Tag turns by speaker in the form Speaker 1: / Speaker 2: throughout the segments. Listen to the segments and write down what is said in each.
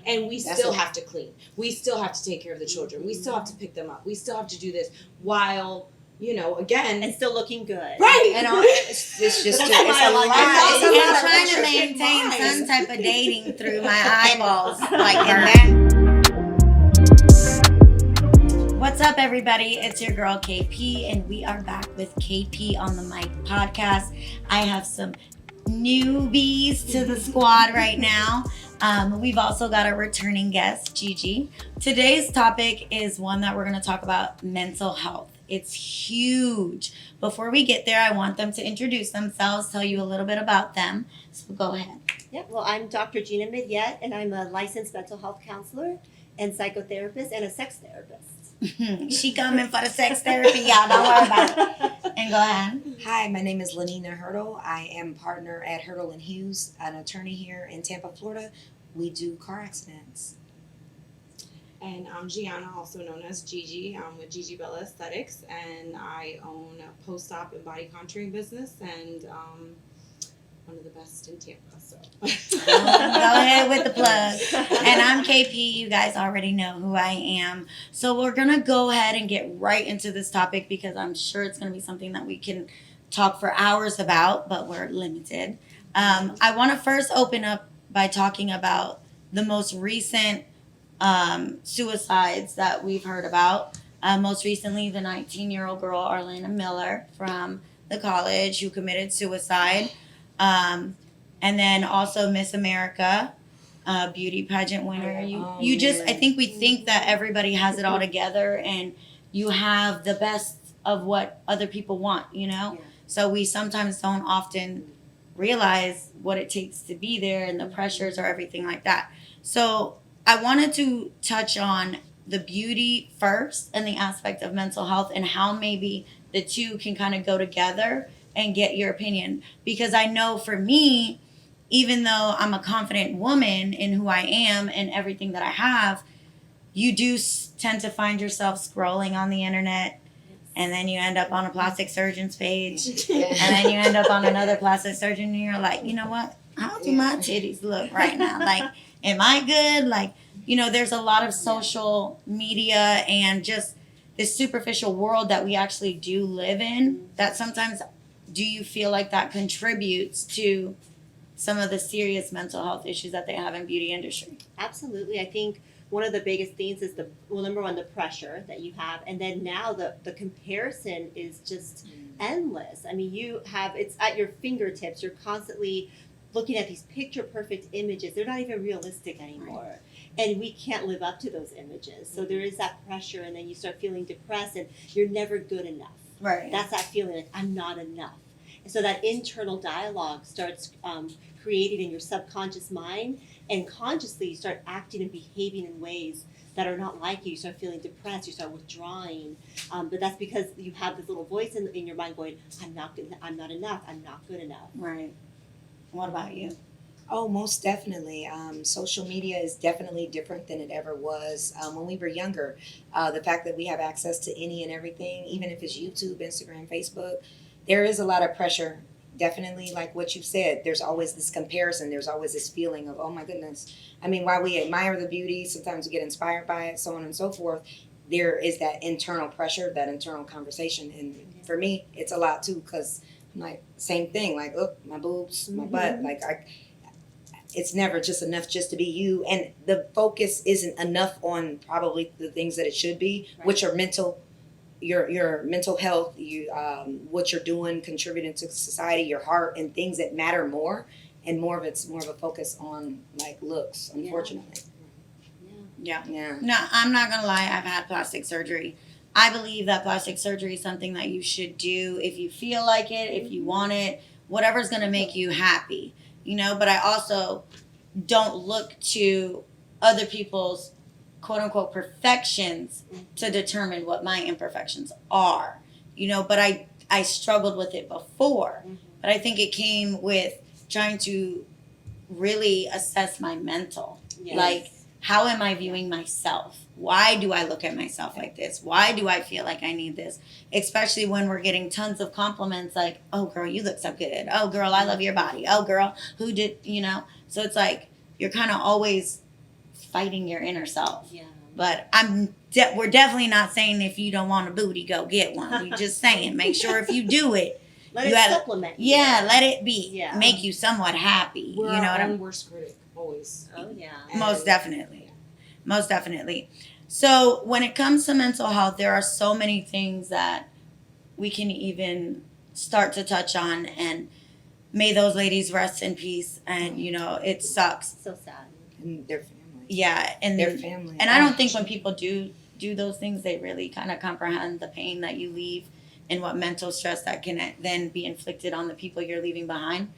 Speaker 1: And we still have to clean. We still have to take care of the children. We still have to pick them up. We still have to do this while, again.
Speaker 2: And still looking good.
Speaker 1: Right.
Speaker 3: And it's just, it's a lot.
Speaker 4: I'm trying to maintain some type of dating through my eyeballs. What's up, everybody? It's your girl, KP, and we are back with KP on the Mic podcast. I have some newbies to the squad right now. We've also got a returning guest, Gigi. Today's topic is one that we're going to talk about: mental health. It's huge. Before we get there, I want them to introduce themselves, tell you a little bit about them. So go ahead.
Speaker 2: Yep. Well, I'm Dr. Gina, and I'm a licensed mental health counselor and psychotherapist and a sex therapist.
Speaker 4: She coming for the sex therapy, y'all. Don't worry about it. And go ahead.
Speaker 3: Hi, my name is Lenina Hurdle. I am partner at Hurdle and Hughes, an attorney here in Tampa, Florida. We do car accidents.
Speaker 1: And I'm Gianna, also known as Gigi. I'm with Gigi Bella Aesthetics, and I own a post-op and body contouring business, and one of the best in Tampa. So
Speaker 4: go ahead with the plug. And I'm KP. You guys already know who I am. So we're gonna go ahead and get right into this topic because I'm sure it's gonna be something that we can talk for hours about, but we're limited. I want to first open up by talking about the most recent suicides that we've heard about. Most recently, the 19-year-old girl, Arlena Miller, from the college, who committed suicide. And then also Miss America, beauty pageant winner. I think we think that everybody has it all together and you have the best of what other people want, Yeah. So we sometimes don't often realize what it takes to be there and the pressures or everything like that. So I wanted to touch on the beauty first and the aspect of mental health and how maybe the two can kind of go together and get your opinion. Because I know for me, even though I'm a confident woman in who I am and everything that I have, you do tend to find yourself scrolling on the internet, and then you end up on a plastic surgeon's page, and then you end up on another plastic surgeon, and you're like, you know what? How do my titties look right now? Like, am I good? Like, there's a lot of social media and just this superficial world that we actually do live in that sometimes. Do you feel like that contributes to some of the serious mental health issues that they have in beauty industry?
Speaker 2: Absolutely. I think one of the biggest things is number one, the pressure that you have. And then now the comparison is just endless. I mean, it's at your fingertips. You're constantly looking at these picture perfect images. They're not even realistic anymore. Right. And we can't live up to those images. So there is that pressure, and then you start feeling depressed and you're never good enough.
Speaker 4: Right.
Speaker 2: That's that feeling like I'm not enough. And so that internal dialogue starts created in your subconscious mind, and consciously you start acting and behaving in ways that are not like you. You start feeling depressed, you start withdrawing. But that's because you have this little voice in your mind going, I'm not enough, I'm not good enough.
Speaker 4: Right. What about you?
Speaker 3: Oh, most definitely. Social media is definitely different than it ever was when we were younger. The fact that we have access to any and everything, even if it's YouTube, Instagram, Facebook, there is a lot of pressure. Definitely, like what you said, there's always this comparison. There's always this feeling of, oh my goodness. I mean, while we admire the beauty, sometimes we get inspired by it, so on and so forth, there is that internal pressure, that internal conversation. And for me, it's a lot too, because I'm like, same thing, like, look, my boobs, my butt, like it's never just enough just to be you. And the focus isn't enough on probably the things that it should be, right, which are your mental health, what you're doing, contributing to society, your heart, and things that matter more. And more of a focus on like looks, unfortunately.
Speaker 4: Yeah. No, I'm not going to lie. I've had plastic surgery. I believe that plastic surgery is something that you should do if you feel like it, if you want it, whatever's going to make you happy, but I also don't look to other people's quote unquote perfections to determine what my imperfections are, but I struggled with it before, but I think it came with trying to really assess my mental, like, how am I viewing myself? Why do I look at myself like this? Why do I feel like I need this? Especially when we're getting tons of compliments like, oh, girl, you look so good. Oh, girl, I love your body. Oh, girl, who did, So it's like you're kind of always fighting your inner self.
Speaker 2: Yeah.
Speaker 4: But we're definitely not saying if you don't want a booty, go get one. We're just saying make sure if you do it,
Speaker 2: Let
Speaker 4: you
Speaker 2: it
Speaker 4: gotta-
Speaker 2: supplement. you.
Speaker 4: yeah, let it be.
Speaker 2: Yeah.
Speaker 4: Make you somewhat happy.
Speaker 1: We're
Speaker 4: you know
Speaker 1: our
Speaker 4: what I'm
Speaker 1: own worst critic, always.
Speaker 2: Oh yeah.
Speaker 4: Most definitely. Most definitely. So when it comes to mental health, there are so many things that we can even start to touch on, and may those ladies rest in peace. And you know, it sucks.
Speaker 2: So sad.
Speaker 3: And their family.
Speaker 4: Yeah, and
Speaker 3: Their family.
Speaker 4: and I don't think when people do those things, they really kind of comprehend the pain that you leave and what mental stress that can then be inflicted on the people you're leaving behind.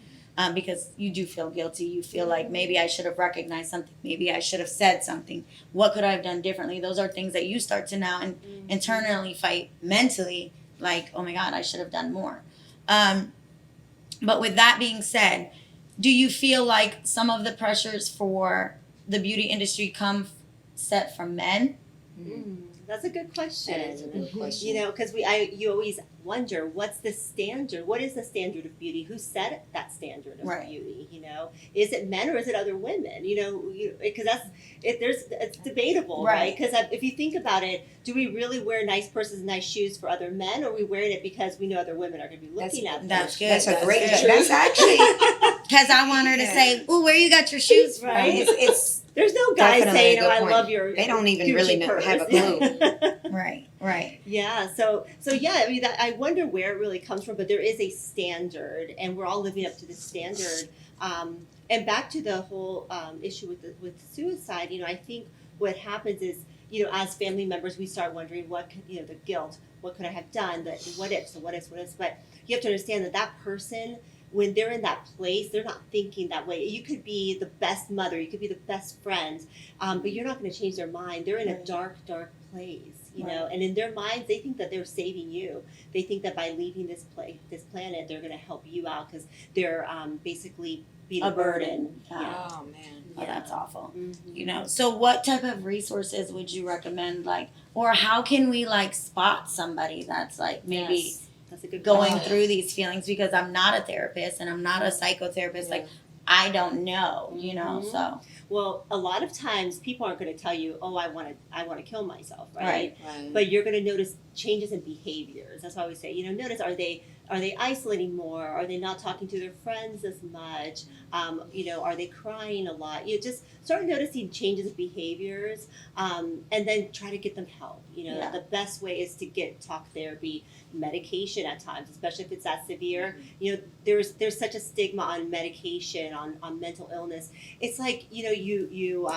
Speaker 4: Because you do feel guilty. You feel like maybe I should have recognized something. Maybe I should have said something. What could I have done differently? Those are things that you start to now and internally fight mentally. Like, oh my God, I should have done more. But with that being said, do you feel like some of the pressures for the beauty industry come set from men?
Speaker 2: That's a good question.
Speaker 3: That is a good question.
Speaker 2: You know, because you always wonder what's the standard? What is the standard of beauty? Who set that standard of
Speaker 4: Right.
Speaker 2: beauty? You know, is it men or is it other women? You know, because it's debatable, right?
Speaker 4: Right.
Speaker 2: Because if you think about it, do we really wear nice purses and nice shoes for other men, or are we wearing it because we know other women are going to be looking at them?
Speaker 4: That's good.
Speaker 3: That's a great.
Speaker 4: good.
Speaker 3: That's actually.
Speaker 4: Because I want her to
Speaker 3: Yeah.
Speaker 4: say, "Ooh, where you got your shoes from?"
Speaker 2: Right.
Speaker 3: It's
Speaker 2: There's no guy
Speaker 3: Definitely
Speaker 2: saying,
Speaker 3: a
Speaker 2: "Oh,
Speaker 3: good
Speaker 2: I
Speaker 3: point.
Speaker 2: love your."
Speaker 3: They don't even
Speaker 2: Gucci
Speaker 3: really know-
Speaker 2: purse.
Speaker 3: have a clue.
Speaker 4: Right.
Speaker 2: Yeah, so yeah, I mean, I wonder where it really comes from, but there is a standard, and we're all living up to the standard. And back to the whole issue with suicide, you know, I think what happens is, you know, as family members, we start wondering the guilt, what could I have done, the what ifs, but you have to understand that person, when they're in that place, they're not thinking that way. You could be the best mother, you could be the best friend, but you're not going to change their mind. They're in a dark place, you know, and in their minds, they think that they're saving you. They think that by leaving this planet, they're going to help you out because they're basically being a burden.
Speaker 4: Yeah.
Speaker 3: Oh man.
Speaker 4: Oh, that's awful.
Speaker 2: Mm-hmm.
Speaker 4: You know, so what type of resources would you recommend, like, or how can we like spot somebody that's like maybe
Speaker 2: Yes. That's a good
Speaker 4: going
Speaker 2: question.
Speaker 4: through these feelings? Because I'm not a therapist and I'm not a psychotherapist. Like, I don't know, you know.
Speaker 2: Mhm.
Speaker 4: So
Speaker 2: Well, a lot of times people aren't going to tell you, "Oh, I want to kill myself," right?
Speaker 3: Right.
Speaker 2: But you're going to notice changes in behaviors. That's why we say, you know, notice are they isolating more? Are they not talking to their friends as much? You know, are they crying a lot? You just start noticing changes in behaviors, and then try to get them help. You know,
Speaker 4: Yeah.
Speaker 2: the best way is to get talk therapy, medication at times, especially if it's that severe. You know, there's such a stigma on medication, on mental illness. It's like, you know, you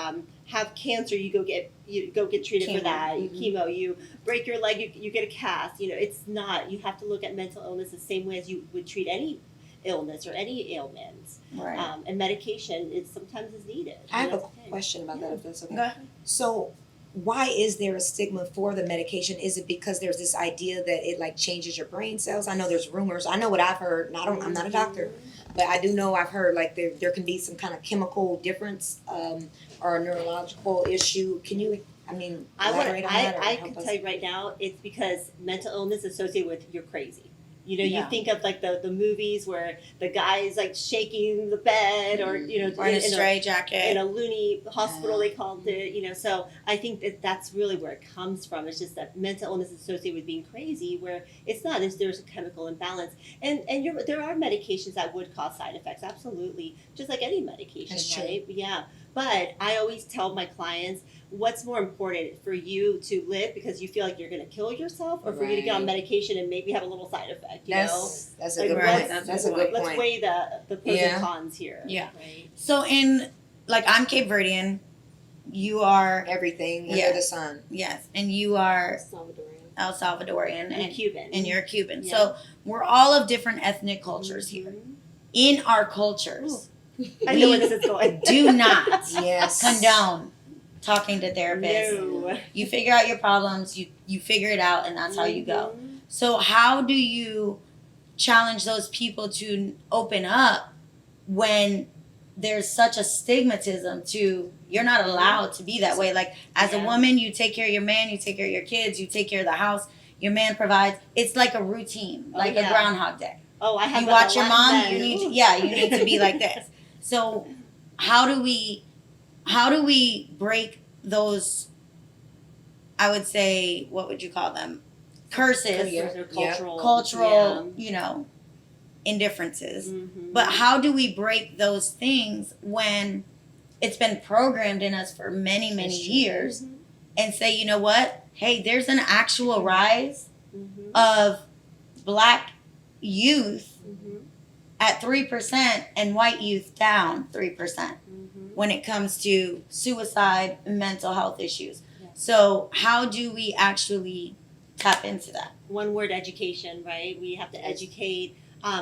Speaker 2: have cancer, you go get treated for
Speaker 4: Chemo.
Speaker 2: that. You chemo, you break your leg, you get a cast. You know, it's not. You have to look at mental illness the same way as you would treat any illness or any ailments.
Speaker 4: right.
Speaker 2: And medication sometimes is needed.
Speaker 3: I have
Speaker 2: And
Speaker 3: a
Speaker 2: that's okay.
Speaker 3: question about that, if that's okay.
Speaker 4: Go ahead.
Speaker 3: So, why is there a stigma for the medication? Is it because there's this idea that it like changes your brain cells? I know there's rumors. I know what I've heard. And I'm not a doctor, but I do know I've heard like there can be some kind of chemical difference or a neurological issue. Can you? I mean, elaborate on that or
Speaker 2: I
Speaker 3: help
Speaker 2: can
Speaker 3: us?
Speaker 2: tell you right now, it's because mental illness is associated with you're crazy. You know,
Speaker 4: Yeah.
Speaker 2: you think of like the movies where the guy is like shaking the bed, or you know,
Speaker 4: Or in a
Speaker 2: in
Speaker 4: stray jacket.
Speaker 2: in a loony hospital, they called it. You know, so I think that's really where it comes from. It's just that mental illness is associated with being crazy, where it's not. There's a chemical imbalance, and there are medications that would cause side effects, absolutely, just like any medication,
Speaker 3: That's true.
Speaker 2: right? Yeah. But I always tell my clients, what's more important for you to live because you feel like you're going to kill yourself, or for you to get on
Speaker 3: Right.
Speaker 2: medication and maybe have a little side effect? You know,
Speaker 3: That's a
Speaker 2: Like,
Speaker 3: good
Speaker 4: right,
Speaker 3: point.
Speaker 4: that's
Speaker 3: That's
Speaker 4: a
Speaker 3: a
Speaker 4: good
Speaker 3: good
Speaker 2: let's
Speaker 3: point.
Speaker 2: weigh the pros
Speaker 3: Yeah.
Speaker 2: and cons here.
Speaker 4: Yeah.
Speaker 2: Right.
Speaker 4: So I'm Cape Verdean. You are,
Speaker 3: Everything under
Speaker 4: Yeah.
Speaker 3: the sun.
Speaker 4: yes, and you are
Speaker 1: Salvadorian.
Speaker 4: El Salvadorian,
Speaker 2: And
Speaker 4: and
Speaker 2: Cuban.
Speaker 4: you're Cuban.
Speaker 2: Yeah.
Speaker 4: So we're all of different ethnic cultures here. In our cultures,
Speaker 2: I know where this is going.
Speaker 4: do not
Speaker 3: Yes.
Speaker 4: condone talking to therapists.
Speaker 2: No.
Speaker 4: You figure out your problems, you figure it out, and that's how you go.
Speaker 2: Mhm.
Speaker 4: So how do you challenge those people to open up when there's such a stigmatism to you're not allowed to be that way? Like, as a
Speaker 2: Yeah.
Speaker 4: woman, you take care of your man, you take care of your kids, you take care of the house, your man provides. It's like a routine, like
Speaker 2: yeah.
Speaker 4: a Groundhog Day.
Speaker 2: Oh, I have
Speaker 4: You
Speaker 2: that
Speaker 4: watch
Speaker 2: a
Speaker 4: your
Speaker 2: lot
Speaker 4: mom,
Speaker 2: then.
Speaker 4: you need to be like this. So how do we how do we break those, I would say, what would you call them? Curses,
Speaker 3: Yeah.
Speaker 2: Or cultural.
Speaker 4: cultural, indifferences.
Speaker 2: Mhm.
Speaker 4: But how do we break those things when it's been programmed in us for many, many
Speaker 3: That's true.
Speaker 4: years
Speaker 2: Mhm.
Speaker 4: and say, you know what? Hey, there's an actual rise
Speaker 2: Mhm.
Speaker 4: of black youth
Speaker 2: Mhm.
Speaker 4: at 3% and white youth down 3%
Speaker 2: Mhm.
Speaker 4: when it comes to suicide and mental health issues.
Speaker 2: Yes.
Speaker 4: So, how do we actually tap into that?
Speaker 2: One word education, right? We have to educate,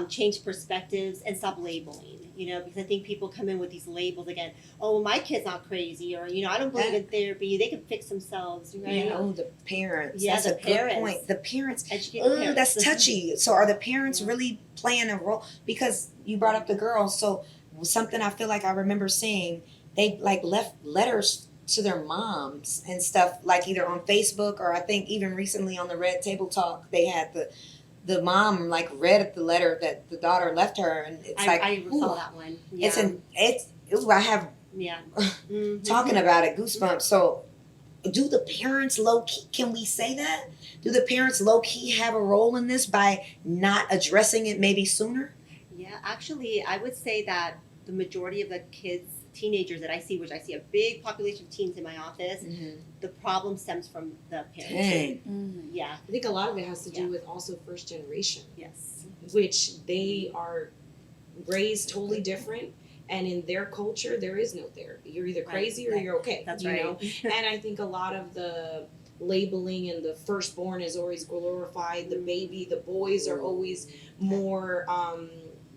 Speaker 2: change perspectives, and stop labeling. Because I think people come in with these labels again. Oh, well, my kid's not crazy, or I don't believe in therapy. They can fix themselves, right?
Speaker 3: The parents.
Speaker 2: Yeah,
Speaker 3: That's
Speaker 2: the
Speaker 3: a good
Speaker 2: parents.
Speaker 3: point. The parents.
Speaker 2: Educate the parents.
Speaker 3: That's touchy. So are the parents
Speaker 2: Yeah.
Speaker 3: really playing a role? Because you brought up the girls. So something I feel like I remember seeing, they like left letters to their moms and stuff, like either on Facebook or I think even recently on the Red Table Talk, they had the mom like read the letter that the daughter left her, and it's
Speaker 2: I
Speaker 3: ooh,
Speaker 2: saw that one. Yeah.
Speaker 3: I have
Speaker 2: Yeah. Mhm.
Speaker 3: talking about it goosebumps. So do the parents low key, can we say that? Do the parents low key have a role in this by not addressing it maybe sooner?
Speaker 2: Yeah, actually, I would say that the majority of the teenagers that I see, which I see a big population of teens in my office, the problem stems from the parenting.
Speaker 3: Dang.
Speaker 2: Yeah.
Speaker 1: I think a lot of it has to do
Speaker 2: Yeah.
Speaker 1: with also first generation,
Speaker 2: Yes.
Speaker 1: which they are raised totally different. And in their culture, there is no therapy. You're either crazy or
Speaker 2: Right.
Speaker 1: you're okay.
Speaker 2: That's
Speaker 1: you
Speaker 2: right.
Speaker 1: know? And I think a lot of the labeling and the firstborn is always glorified. The baby, the boys are always more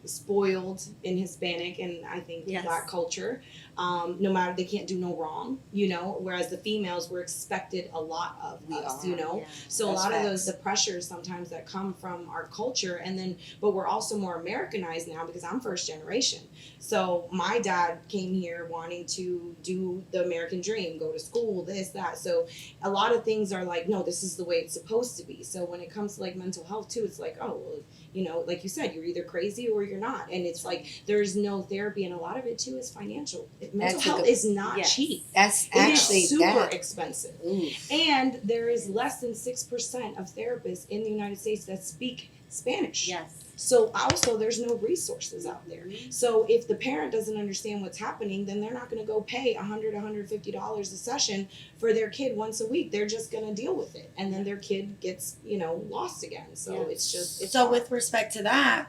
Speaker 1: spoiled in Hispanic and I think
Speaker 2: Yes.
Speaker 1: Black culture. No matter, they can't do no wrong, whereas the females were expected a lot of
Speaker 3: We
Speaker 1: us,
Speaker 3: are.
Speaker 2: Yeah.
Speaker 1: So
Speaker 3: That's
Speaker 1: a lot of
Speaker 3: facts.
Speaker 1: the pressures sometimes that come from our culture, and then but we're also more Americanized now because I'm first generation. So my dad came here wanting to do the American dream, go to school, this, that. So a lot of things are like, no, this is the way it's supposed to be. So when it comes to like mental health too, it's like, oh, well, like you said, you're either crazy or you're not. And it's like there's no therapy, and a lot of it too is financial. Mental
Speaker 3: That's a
Speaker 1: health
Speaker 3: good-
Speaker 1: is not
Speaker 2: Yes.
Speaker 1: cheap.
Speaker 3: That's
Speaker 1: It is
Speaker 3: actually
Speaker 1: super
Speaker 3: that.
Speaker 1: expensive.
Speaker 3: Ooh.
Speaker 1: And there is less than 6% of therapists in the United States that speak Spanish.
Speaker 2: Yes.
Speaker 1: So also there's no resources out there. So if the parent doesn't understand what's happening, then they're not going to go pay $100, $150 a session for their kid once a week. They're just going to deal with it, and then their kid gets lost again. So
Speaker 2: Yeah.
Speaker 1: it's
Speaker 4: So
Speaker 1: hard.
Speaker 4: with respect to that,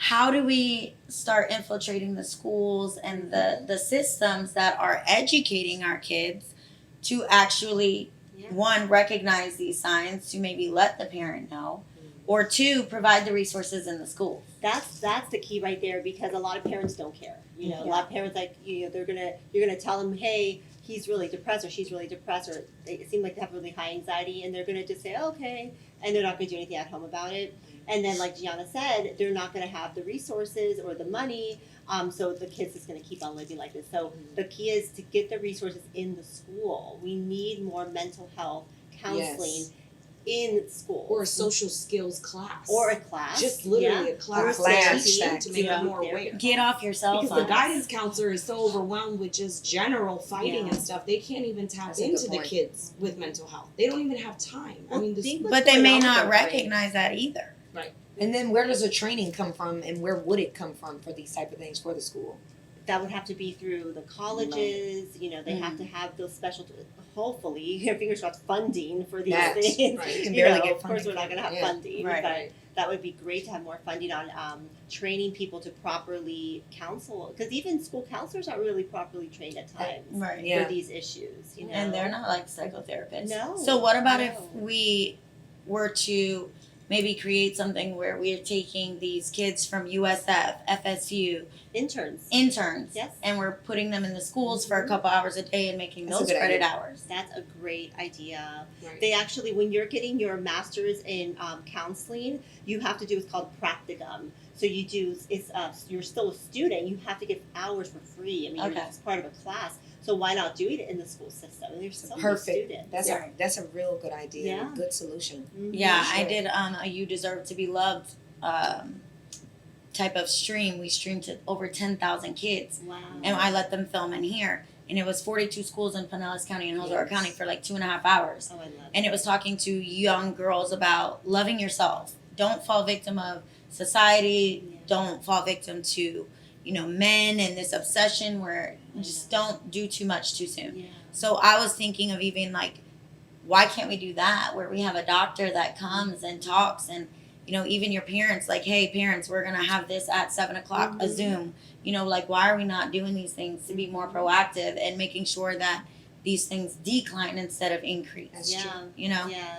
Speaker 4: how do we start infiltrating the schools and the systems that are educating our kids to actually,
Speaker 2: Yeah.
Speaker 4: one, recognize these signs, to maybe let the parent know, or two, provide the resources in the school?
Speaker 2: That's the key right there, because a lot of parents don't care. A lot of parents you're gonna tell them, hey, he's really depressed or she's really depressed, or they seem like they have really high anxiety, and they're gonna just say okay, and they're not gonna do anything at home about it. And then, like Gianna said, they're not gonna have the resources or the money. So the kid's just gonna keep on living like this. So the key is to get the resources in the school. We need more mental health counseling in school,
Speaker 1: or a social skills class,
Speaker 2: or a class,
Speaker 1: just literally a class,
Speaker 3: Or a class,
Speaker 1: to teach them
Speaker 3: facts.
Speaker 1: to make
Speaker 2: Yeah.
Speaker 1: them more aware.
Speaker 4: Get off your cell
Speaker 1: Because
Speaker 4: phone.
Speaker 1: the guidance counselor is so overwhelmed with just general fighting
Speaker 2: Yeah.
Speaker 1: and stuff, they can't even tap
Speaker 3: That's a good
Speaker 1: into the
Speaker 3: point.
Speaker 1: kids with mental health. They don't even have time.
Speaker 2: Well,
Speaker 1: I mean,
Speaker 2: think
Speaker 4: But they
Speaker 2: going
Speaker 4: may
Speaker 2: on with
Speaker 4: not
Speaker 2: their brain.
Speaker 4: recognize that either.
Speaker 3: And then where does the training come from, and where would it come from for these type of things for the school?
Speaker 2: That would have to be through the colleges. They have to have those special. Hopefully, fingers crossed, funding for these
Speaker 3: That's
Speaker 2: things.
Speaker 1: right.
Speaker 3: You can barely get
Speaker 2: Of course,
Speaker 3: funding
Speaker 2: we're not
Speaker 3: for
Speaker 2: going to have
Speaker 3: it, yeah.
Speaker 2: funding,
Speaker 4: Right.
Speaker 2: but that would be great to have more funding on training people to properly counsel. Because even school counselors aren't really properly trained at times
Speaker 4: Right.
Speaker 3: Yeah.
Speaker 2: for these issues.
Speaker 4: And they're not like psychotherapists.
Speaker 2: No,
Speaker 4: So what about if
Speaker 2: no.
Speaker 4: we were to maybe create something where we are taking these kids from USF, FSU,
Speaker 2: interns.
Speaker 4: interns,
Speaker 2: Yes.
Speaker 4: and we're putting them in the schools for a couple hours a day and making
Speaker 3: That's a
Speaker 4: those
Speaker 3: good
Speaker 4: credit
Speaker 3: idea.
Speaker 4: hours?
Speaker 2: That's a great idea.
Speaker 1: Right.
Speaker 2: They actually, when you're getting your master's in counseling, you have to do what's called practicum. So you do, you're still a student, you have to get hours for free. I mean,
Speaker 4: Okay.
Speaker 2: you're just part of a class. So why not do it in the school system? And there's so
Speaker 3: Perfect.
Speaker 2: many students.
Speaker 3: That's a real good idea.
Speaker 2: Yeah.
Speaker 3: Good solution.
Speaker 2: Mhm.
Speaker 4: Yeah,
Speaker 3: For
Speaker 4: I
Speaker 3: sure.
Speaker 4: did a You Deserve to Be Loved type of stream. We streamed to over 10,000 kids,
Speaker 2: Wow.
Speaker 4: and I let them film in here. and it was 42 schools in Pinellas County and Hillsborough
Speaker 2: Yes.
Speaker 4: County for like 2.5 hours.
Speaker 2: Oh, I love
Speaker 4: And it was talking to young girls about loving yourself. Don't fall victim of society.
Speaker 2: Yeah.
Speaker 4: Don't fall victim to, men and this obsession where you just don't do too much too soon.
Speaker 2: Yeah.
Speaker 4: So I was thinking of even like, why can't we do that where we have a doctor that comes and talks and, even your parents, like, hey, parents, we're going to have this at 7 o'clock, a
Speaker 2: Mhm.
Speaker 4: Zoom. Like, why are we not doing these things to be more proactive and making sure that these things decline instead of increase?
Speaker 3: That's
Speaker 2: Yeah.
Speaker 3: true.
Speaker 2: Yeah.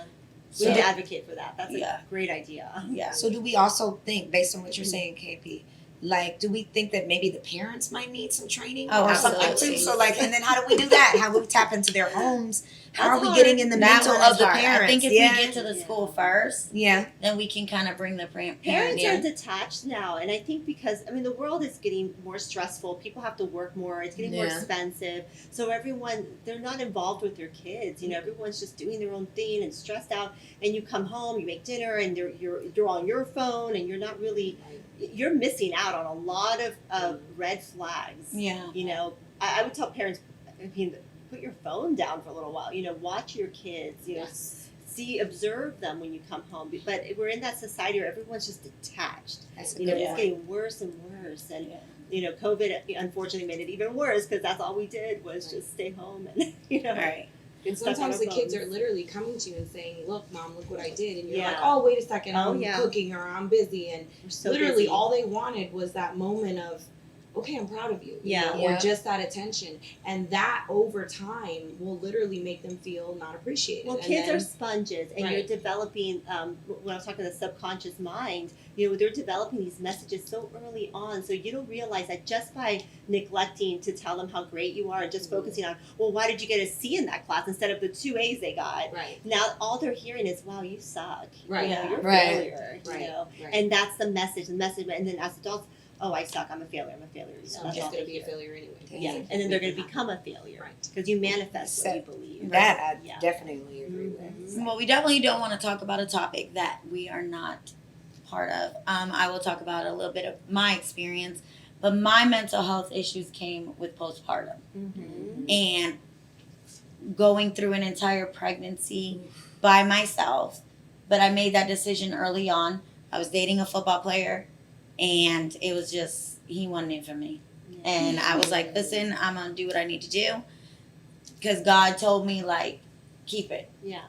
Speaker 4: So-
Speaker 2: We need to advocate for that. That's
Speaker 4: Yeah.
Speaker 2: a great idea.
Speaker 4: Yeah.
Speaker 3: So do we also think, based on what you're saying, KP, like, do we think that maybe the parents might need some training
Speaker 4: Oh,
Speaker 3: or something
Speaker 4: absolutely.
Speaker 3: too? So like, and then how do we do that? How do we tap into their homes? How
Speaker 2: That's
Speaker 3: are we
Speaker 2: hard.
Speaker 3: getting in the
Speaker 4: That
Speaker 3: mental
Speaker 4: one
Speaker 3: of
Speaker 4: is
Speaker 3: the
Speaker 4: hard.
Speaker 3: parents?
Speaker 4: I think if
Speaker 3: yeah.
Speaker 4: we get to the
Speaker 2: Yeah.
Speaker 4: school first,
Speaker 3: yeah.
Speaker 4: then we can kind of bring the parent
Speaker 2: Parents
Speaker 4: in.
Speaker 2: are detached now, and I think because the world is getting more stressful. People have to work more. It's getting more
Speaker 3: Yeah.
Speaker 2: expensive. So they're not involved with their kids. Everyone's just doing their own thing and stressed out. And you come home, you make dinner, and you're on your phone, and you're not really you're missing out on a lot of red flags.
Speaker 4: Yeah.
Speaker 2: I would tell parents, put your phone down for a little while. Watch your kids.
Speaker 1: Yes.
Speaker 2: Observe them when you come home. But we're in that society where everyone's just detached.
Speaker 3: That's a
Speaker 2: You
Speaker 3: good
Speaker 2: know,
Speaker 4: Yeah.
Speaker 2: it's getting worse and worse. And,
Speaker 4: Yeah.
Speaker 2: COVID unfortunately made it even worse because that's all we did was just stay home and,
Speaker 4: Right.
Speaker 1: And
Speaker 2: Stuck on
Speaker 1: sometimes
Speaker 2: our
Speaker 1: the kids
Speaker 2: phones.
Speaker 1: are literally coming to you and saying, "Look, mom, look what I did," and you're
Speaker 2: Yeah.
Speaker 1: like, "Oh, wait a second,
Speaker 2: Oh,
Speaker 1: I'm
Speaker 2: yeah.
Speaker 1: cooking or I'm busy," and
Speaker 2: we're so
Speaker 1: literally
Speaker 2: busy.
Speaker 1: all they wanted was that moment of, "Okay, I'm proud of you,"
Speaker 2: Yeah.
Speaker 3: Yeah.
Speaker 1: or just that attention, and that over time will literally make them feel not appreciated.
Speaker 2: Well,
Speaker 1: And
Speaker 2: kids
Speaker 1: then-
Speaker 2: are sponges, and you're
Speaker 1: Right.
Speaker 2: developing. When I was talking the subconscious mind, they're developing these messages so early on. So you don't realize that just by neglecting to tell them how great you are, and just focusing on, well, why did you get a C in that class instead of the 2 A's they got?
Speaker 1: right,
Speaker 2: Now all they're hearing is, "Wow, you suck.
Speaker 1: Right.
Speaker 2: You know, you're a
Speaker 3: Right.
Speaker 2: failure."
Speaker 1: right, right.
Speaker 2: And that's the message. And then as adults, "Oh, I suck. I'm a failure. I'm a failure."
Speaker 1: So
Speaker 2: That's
Speaker 1: I'm
Speaker 2: all
Speaker 1: just
Speaker 2: they
Speaker 1: going to be a
Speaker 2: hear.
Speaker 1: failure anyway.
Speaker 2: Yeah, and then they're going to become a failure
Speaker 1: Right.
Speaker 2: because you manifest what you
Speaker 3: So-
Speaker 2: believe.
Speaker 3: That I
Speaker 2: Yeah.
Speaker 3: definitely agree
Speaker 2: Mhm.
Speaker 3: with.
Speaker 4: Well, we definitely don't want to talk about a topic that we are not part of. I will talk about a little bit of my experience, but my mental health issues came with postpartum
Speaker 2: Mhm.
Speaker 4: and going through an entire pregnancy by myself. But I made that decision early on. I was dating a football player, and it was just, he wanted it for me. And I was like, listen, I'm going to do what I need to do because God told me, like, keep it.
Speaker 2: Yeah.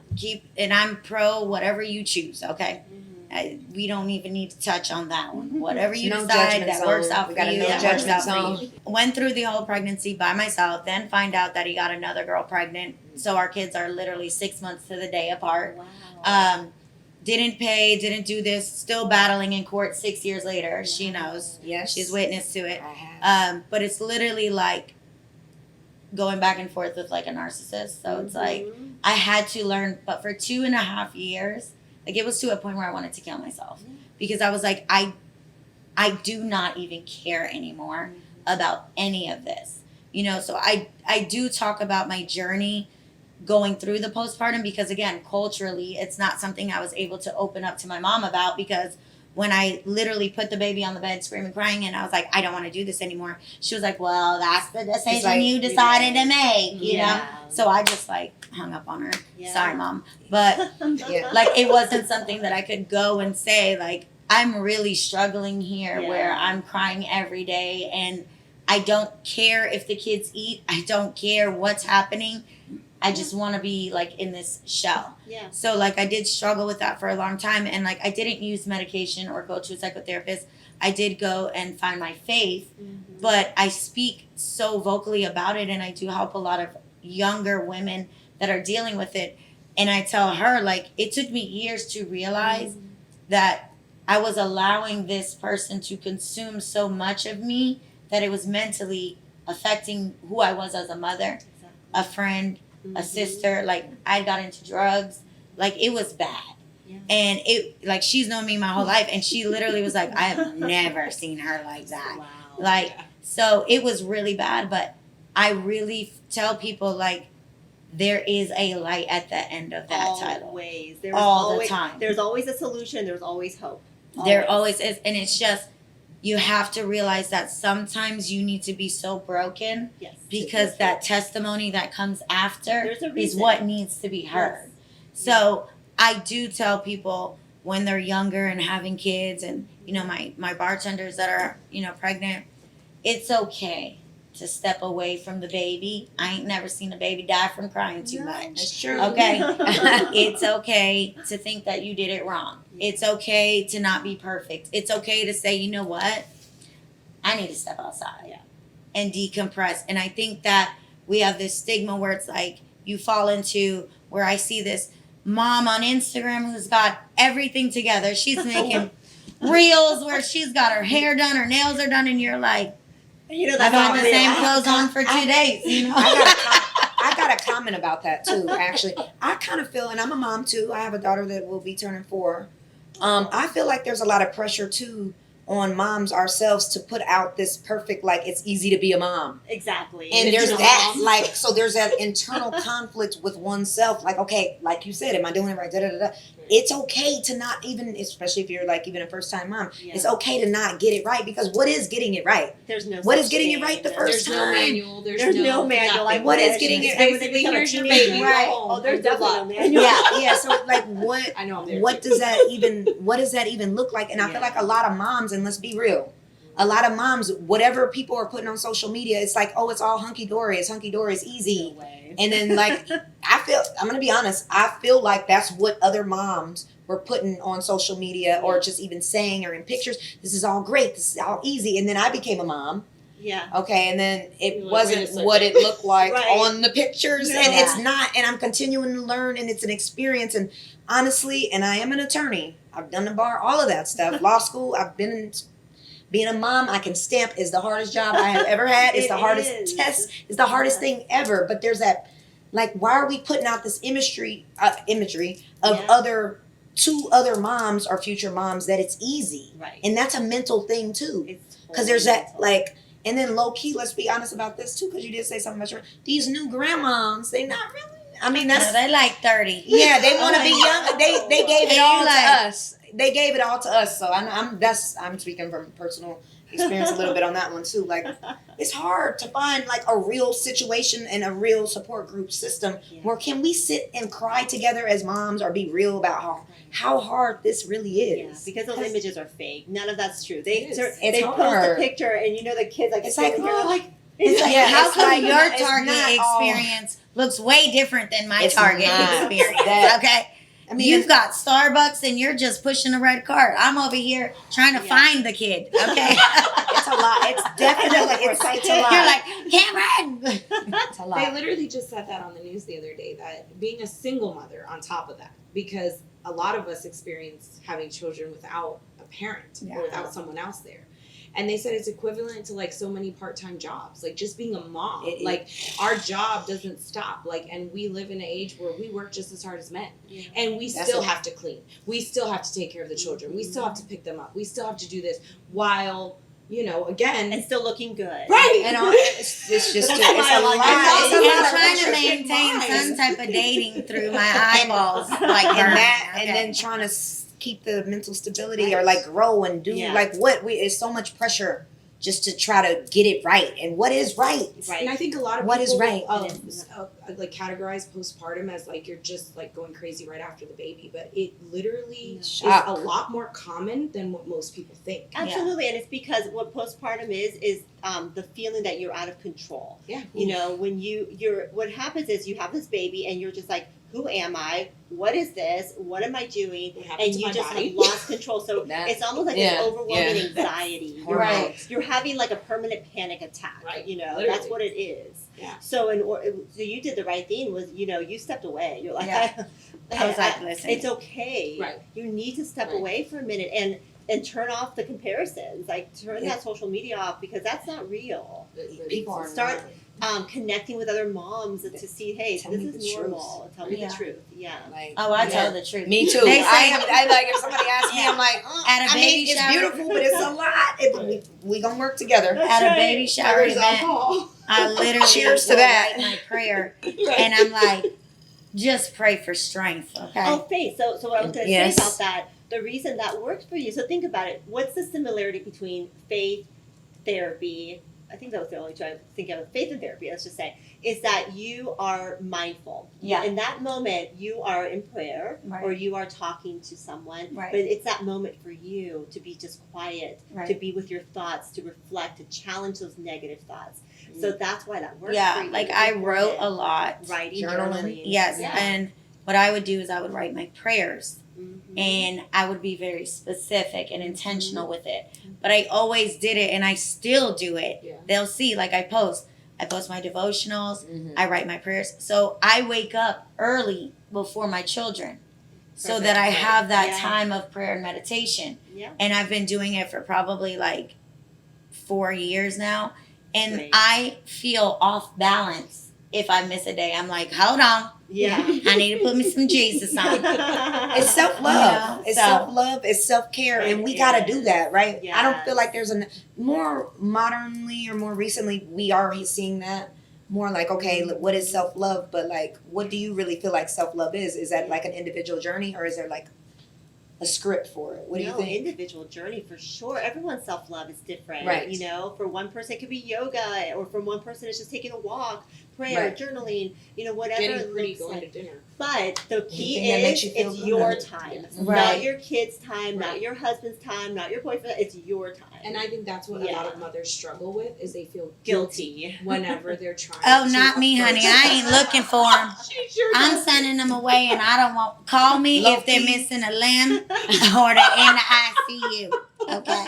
Speaker 4: And I'm pro whatever you choose, okay?
Speaker 2: Mhm.
Speaker 4: We don't even need to touch on that one. Whatever you
Speaker 3: No
Speaker 4: decide
Speaker 3: judgment
Speaker 4: that
Speaker 3: zone.
Speaker 4: works out
Speaker 3: We
Speaker 4: for
Speaker 3: got a
Speaker 4: you,
Speaker 3: no
Speaker 4: that works
Speaker 3: judgment
Speaker 4: out for
Speaker 3: zone.
Speaker 4: you. Went through the whole pregnancy by myself, then find out that he got another girl pregnant. So our kids are literally 6 months to the day apart.
Speaker 2: Wow.
Speaker 4: Didn't pay, didn't do this, still battling in court 6 years later. She knows.
Speaker 3: Yes.
Speaker 4: She's witness to it.
Speaker 3: I have.
Speaker 4: But it's literally like going back and forth with like a narcissist. So it's like
Speaker 2: Mhm.
Speaker 4: I had to learn, but for 2.5 years, like it was to a point where I wanted to kill myself because I was like, I do not even care anymore about any of this, So I do talk about my journey going through the postpartum because again, culturally, it's not something I was able to open up to my mom about because when I literally put the baby on the bed screaming, crying, and I was like, I don't want to do this anymore. She was like, well, that's the decision
Speaker 3: like,
Speaker 4: you decided to make, you know?
Speaker 2: Yeah.
Speaker 4: So I just like hung up on her.
Speaker 2: Yeah.
Speaker 4: Sorry, mom. But
Speaker 3: Yeah.
Speaker 4: like it wasn't something that I could go and say, like, I'm really struggling here
Speaker 2: Yeah.
Speaker 4: where I'm crying every day and I don't care if the kids eat. I don't care what's happening. I just want to be like in this shell.
Speaker 2: Yeah.
Speaker 4: So like I did struggle with that for a long time and like I didn't use medication or go to a psychotherapist. I did go and find my faith,
Speaker 2: Mhm.
Speaker 4: but I speak so vocally about it and I do help a lot of younger women that are dealing with it. And I tell her like it took me years to realize that I was allowing this person to consume so much of me that it was mentally affecting who I was as a mother,
Speaker 2: Exactly.
Speaker 4: a friend, a
Speaker 2: Mhm.
Speaker 4: sister. Like I got into drugs. Like it was bad.
Speaker 2: Yeah.
Speaker 4: And it like she's known me my whole life and she literally was like, I have never seen her like that.
Speaker 2: Wow.
Speaker 4: Like so it was really bad, but I really tell people like there is a light at the end of that tunnel.
Speaker 2: Always. There's
Speaker 4: All the
Speaker 2: always,
Speaker 4: time.
Speaker 2: There's always a solution. There's always hope.
Speaker 4: There always is, and it's just you have to realize that sometimes you need to be so broken
Speaker 2: Yes.
Speaker 4: because that testimony that comes after
Speaker 2: There's a
Speaker 4: is
Speaker 2: reason.
Speaker 4: what needs to be heard. So I do tell people when they're younger and having kids, and my bartenders that are pregnant, it's okay to step away from the baby. I ain't never seen a baby die from crying too much.
Speaker 3: That's true.
Speaker 4: Okay. It's okay to think that you did it wrong. It's okay to not be perfect. It's okay to say, you know what? I need to step outside and decompress. And I think that we have this stigma where it's like you fall into where I see this mom on Instagram who's got everything together. She's making reels where she's got her hair done, her nails are done, and you're like,
Speaker 2: You know,
Speaker 4: I've
Speaker 2: that's
Speaker 4: had the same clothes on for 2 days,
Speaker 3: I got a comment about that too. Actually, I kind of feel, and I'm a mom too. I have a daughter that will be turning 4. I feel like there's a lot of pressure too on moms ourselves to put out this perfect, like it's easy to be a mom.
Speaker 2: Exactly.
Speaker 3: And there's
Speaker 1: Internal
Speaker 3: that,
Speaker 1: mom.
Speaker 3: like, so there's that internal conflict with oneself. Like, okay, like you said, am I doing it right? Da, da, da, da. It's okay to not even, especially if you're like even a first time mom,
Speaker 2: Yeah.
Speaker 3: it's okay to not get it right, because what is getting it right?
Speaker 2: There's no.
Speaker 3: What
Speaker 2: such
Speaker 3: is getting it
Speaker 2: thing.
Speaker 3: right the
Speaker 1: There's
Speaker 3: first
Speaker 1: no
Speaker 3: time?
Speaker 1: manual. There's
Speaker 2: no manual.
Speaker 1: nothing.
Speaker 3: What is
Speaker 2: wish.
Speaker 3: getting
Speaker 1: It's
Speaker 3: it?
Speaker 1: basically,
Speaker 2: become a
Speaker 1: here's your
Speaker 2: teenager.
Speaker 1: baby.
Speaker 3: Right.
Speaker 1: Go home.
Speaker 2: Oh, there's
Speaker 1: and good luck.
Speaker 2: definitely no manual.
Speaker 3: Yeah. So like what
Speaker 1: I know I'm there.
Speaker 3: what
Speaker 1: too.
Speaker 3: does that even look like? And I feel like a lot of moms, and let's be real, a lot of moms, whatever people are putting on social media, it's like, oh, it's all hunky-dory, it's easy.
Speaker 2: No way.
Speaker 3: And then like I'm gonna be honest, I feel like that's what other moms were putting on social media, or just even saying, or in pictures, this is all great, this is all easy. And then I became a mom.
Speaker 2: Yeah.
Speaker 3: Okay, and then it
Speaker 1: You're like,
Speaker 3: wasn't
Speaker 1: wait a second.
Speaker 3: what it looked like
Speaker 2: Right.
Speaker 3: on the pictures,
Speaker 2: No.
Speaker 3: and it's not. And I'm continuing to learn, and it's an experience. And honestly, and I am an attorney. I've done the bar, all of that stuff. Law school. I've been in. Being a mom, I can stamp, is the hardest job I have ever had. It's
Speaker 2: It
Speaker 3: the hardest
Speaker 2: is.
Speaker 3: test. It's the hardest thing ever. But there's that, like, why are we putting out this imagery of
Speaker 2: Yeah.
Speaker 3: 2 other moms or future moms that it's easy,
Speaker 2: Right.
Speaker 3: and that's a mental thing too.
Speaker 2: It's
Speaker 3: Because there's that,
Speaker 2: totally
Speaker 3: like, and then low key, let's be honest about this too, because you did say something about these new grandmoms, they not really, I mean,
Speaker 4: No,
Speaker 3: that's,
Speaker 4: they like 30.
Speaker 3: yeah, they want to be young. They gave it
Speaker 4: And
Speaker 3: all
Speaker 4: you
Speaker 3: to
Speaker 4: like-
Speaker 3: us. They gave it all to us. So I'm speaking from personal experience a little bit on that one too. Like, it's hard to find like a real situation and a real support group system
Speaker 2: Yeah.
Speaker 3: where can we sit and cry together as moms, or be real about how hard this really
Speaker 2: Yeah,
Speaker 3: is.
Speaker 2: because those
Speaker 3: 'Cause
Speaker 2: images are fake. None of that's true. They
Speaker 1: It is.
Speaker 3: It's
Speaker 2: post a
Speaker 3: hard.
Speaker 2: picture, and you know the kids like
Speaker 3: It's like,
Speaker 2: sitting here,
Speaker 3: oh,
Speaker 2: like
Speaker 3: it's like,
Speaker 2: yeah,
Speaker 4: How
Speaker 3: it's
Speaker 4: come
Speaker 3: like
Speaker 4: your
Speaker 3: not- it's
Speaker 4: target
Speaker 3: not all-
Speaker 4: experience looks way different than my
Speaker 3: It's
Speaker 4: target
Speaker 3: not.
Speaker 4: experience?
Speaker 3: That-
Speaker 4: Okay.
Speaker 3: I mean,
Speaker 4: You've got Starbucks and you're just pushing a red cart. I'm over here trying to
Speaker 2: Yeah.
Speaker 4: find the kid. Okay.
Speaker 3: it's a lot. It's definitely it's a lot.
Speaker 4: You're like, Cameron.
Speaker 3: It's a
Speaker 1: They
Speaker 3: lot.
Speaker 1: literally just said that on the news the other day, that being a single mother on top of that, because a lot of us experience having children without a parent
Speaker 3: Yeah.
Speaker 1: or without someone else there. And they said it's equivalent to like so many part-time jobs, like just being a mom.
Speaker 3: It is.
Speaker 1: Like our job doesn't stop. Like, and we live in an age where we work just as hard as men.
Speaker 2: Yeah.
Speaker 1: And we
Speaker 3: That's
Speaker 1: still
Speaker 3: it.
Speaker 1: have to clean. We still have to take care of the children. We still have to pick them up. We still have to do this while, again,
Speaker 2: and still looking good.
Speaker 1: right.
Speaker 3: And it's just it's
Speaker 2: That's
Speaker 3: a
Speaker 2: why I
Speaker 3: lot.
Speaker 2: like it.
Speaker 3: It's a lot
Speaker 4: And
Speaker 3: of
Speaker 4: trying to
Speaker 3: pressure in
Speaker 4: maintain
Speaker 3: mind.
Speaker 4: some type of dating through my eyeballs. Like
Speaker 3: and
Speaker 4: her.
Speaker 3: that,
Speaker 4: Okay.
Speaker 3: and then trying to keep the mental stability, or like grow and do
Speaker 2: Yeah.
Speaker 3: like what we. It's so much pressure just to try to get it right. And what is right?
Speaker 2: Right.
Speaker 1: And I think a lot of
Speaker 3: What
Speaker 1: people
Speaker 3: is right?
Speaker 1: like categorize postpartum as like you're just like going crazy right after the baby, but it literally is
Speaker 3: Shock.
Speaker 1: a lot more common than what most people think.
Speaker 2: Absolutely, and it's because what postpartum is the feeling that you're out of control.
Speaker 1: Yeah.
Speaker 2: You know, when you're what happens is you have this baby and you're just like, who am I? What is this? What am I doing?
Speaker 1: What happened
Speaker 2: And
Speaker 1: to
Speaker 2: you
Speaker 1: my
Speaker 2: just
Speaker 1: body?
Speaker 2: have lost control. So
Speaker 3: That-
Speaker 2: it's almost like
Speaker 3: yeah,
Speaker 2: this overwhelming
Speaker 3: yeah.
Speaker 2: anxiety. You're,
Speaker 3: Hormones.
Speaker 2: you're having like a permanent panic attack.
Speaker 1: Right,
Speaker 2: You know,
Speaker 1: literally.
Speaker 2: that's what it is.
Speaker 1: Yeah.
Speaker 2: So so you did the right thing. Was you stepped away. You're like,
Speaker 4: Yeah. I was like, listen.
Speaker 2: it's okay.
Speaker 1: Right.
Speaker 2: You need to step
Speaker 1: Right.
Speaker 2: away for a minute and turn off the comparisons. Like turn
Speaker 3: Yeah.
Speaker 2: that social media off because that's not real.
Speaker 3: People are
Speaker 2: Start
Speaker 3: not.
Speaker 2: connecting with other moms to see, hey,
Speaker 3: Tell
Speaker 2: this
Speaker 3: me
Speaker 2: is
Speaker 3: the
Speaker 2: normal. Tell me
Speaker 4: Yeah.
Speaker 2: the truth. Yeah.
Speaker 3: Like,
Speaker 4: Oh, I
Speaker 3: yeah.
Speaker 4: tell the truth.
Speaker 3: Me too.
Speaker 4: They say-
Speaker 3: I like if somebody asks me,
Speaker 4: Yeah.
Speaker 3: I'm like,
Speaker 4: At a
Speaker 3: I
Speaker 4: baby
Speaker 3: mean, it's
Speaker 4: shower.
Speaker 3: beautiful, but it's a lot. We gonna work together.
Speaker 2: That's
Speaker 4: At a
Speaker 2: right.
Speaker 4: baby shower
Speaker 1: There's
Speaker 4: event,
Speaker 1: alcohol.
Speaker 4: I literally
Speaker 3: Cheers to
Speaker 4: will
Speaker 3: that.
Speaker 4: write my prayer,
Speaker 1: Right.
Speaker 4: and I'm like, just pray for strength, okay?
Speaker 2: Oh, faith. So what I was going to
Speaker 3: Yes.
Speaker 2: say about that, the reason that works for you. So think about it. What's the similarity between faith, therapy? I think that was the only two I think of. Faith and therapy, let's just say, is that you are mindful.
Speaker 4: Yeah.
Speaker 2: In that moment, you are in prayer
Speaker 4: Right.
Speaker 2: or you are talking to someone.
Speaker 4: Right.
Speaker 2: But it's that moment for you to be just quiet,
Speaker 4: Right.
Speaker 2: to be with your thoughts, to reflect, to challenge those negative thoughts. So that's why that works for
Speaker 4: Yeah,
Speaker 2: you.
Speaker 4: like
Speaker 2: It's
Speaker 4: I
Speaker 2: important.
Speaker 4: wrote a lot.
Speaker 2: Writing,
Speaker 3: Journaling.
Speaker 2: journaling.
Speaker 4: Yes,
Speaker 2: Yeah.
Speaker 4: and what I would do is I would write my prayers.
Speaker 2: Mhm.
Speaker 4: And I would be very specific and intentional with it. But I always did it and I still do it.
Speaker 1: Yeah.
Speaker 4: They'll see, like I post my devotionals,
Speaker 3: Mhm.
Speaker 4: I write my prayers. So I wake up early before my children so
Speaker 2: Perfect.
Speaker 4: that I have that
Speaker 2: Yeah.
Speaker 4: time of prayer and meditation.
Speaker 2: Yeah.
Speaker 4: And I've been doing it for probably like 4 years now. And
Speaker 2: Great.
Speaker 4: I feel off balance if I miss a day. I'm like, hold on,
Speaker 2: Yeah.
Speaker 4: I need to put me some Jesus on.
Speaker 3: It's self-love.
Speaker 4: You know,
Speaker 3: It's
Speaker 4: so-
Speaker 3: self-love. It's self-care, and we got to do that, right? I don't
Speaker 2: Yes.
Speaker 3: feel like there's a more modernly or more recently we are seeing that more like, okay, look, what is self-love? But like, what do you really feel like self-love is? Is that like an individual journey, or is there like a script for it? What do you think?
Speaker 2: Individual journey for sure. Everyone's self-love is different.
Speaker 3: Right.
Speaker 2: You know, for one person it could be yoga, or for one person it's just taking a walk, prayer,
Speaker 3: Right.
Speaker 2: journaling, whatever
Speaker 1: Getting
Speaker 2: it
Speaker 1: pretty,
Speaker 2: looks
Speaker 1: going
Speaker 2: like.
Speaker 1: to dinner.
Speaker 2: But the key
Speaker 3: Anything that makes
Speaker 2: is
Speaker 3: you feel
Speaker 2: it's
Speaker 3: good.
Speaker 2: your time.
Speaker 1: Yes.
Speaker 2: Not
Speaker 4: Right.
Speaker 2: your kid's time, not
Speaker 1: Right.
Speaker 2: your husband's time, not your boyfriend. It's your time.
Speaker 1: And I think that's what a lot of mothers struggle with is they feel
Speaker 2: guilty.
Speaker 1: whenever they're trying
Speaker 4: Oh,
Speaker 1: to
Speaker 4: not me, honey. I ain't looking for them.
Speaker 1: She sure
Speaker 4: I'm
Speaker 1: does.
Speaker 4: sending them away, and I don't want. Call me
Speaker 3: Low
Speaker 4: if they're
Speaker 3: key.
Speaker 4: missing a limb or they're in the ICU. Okay,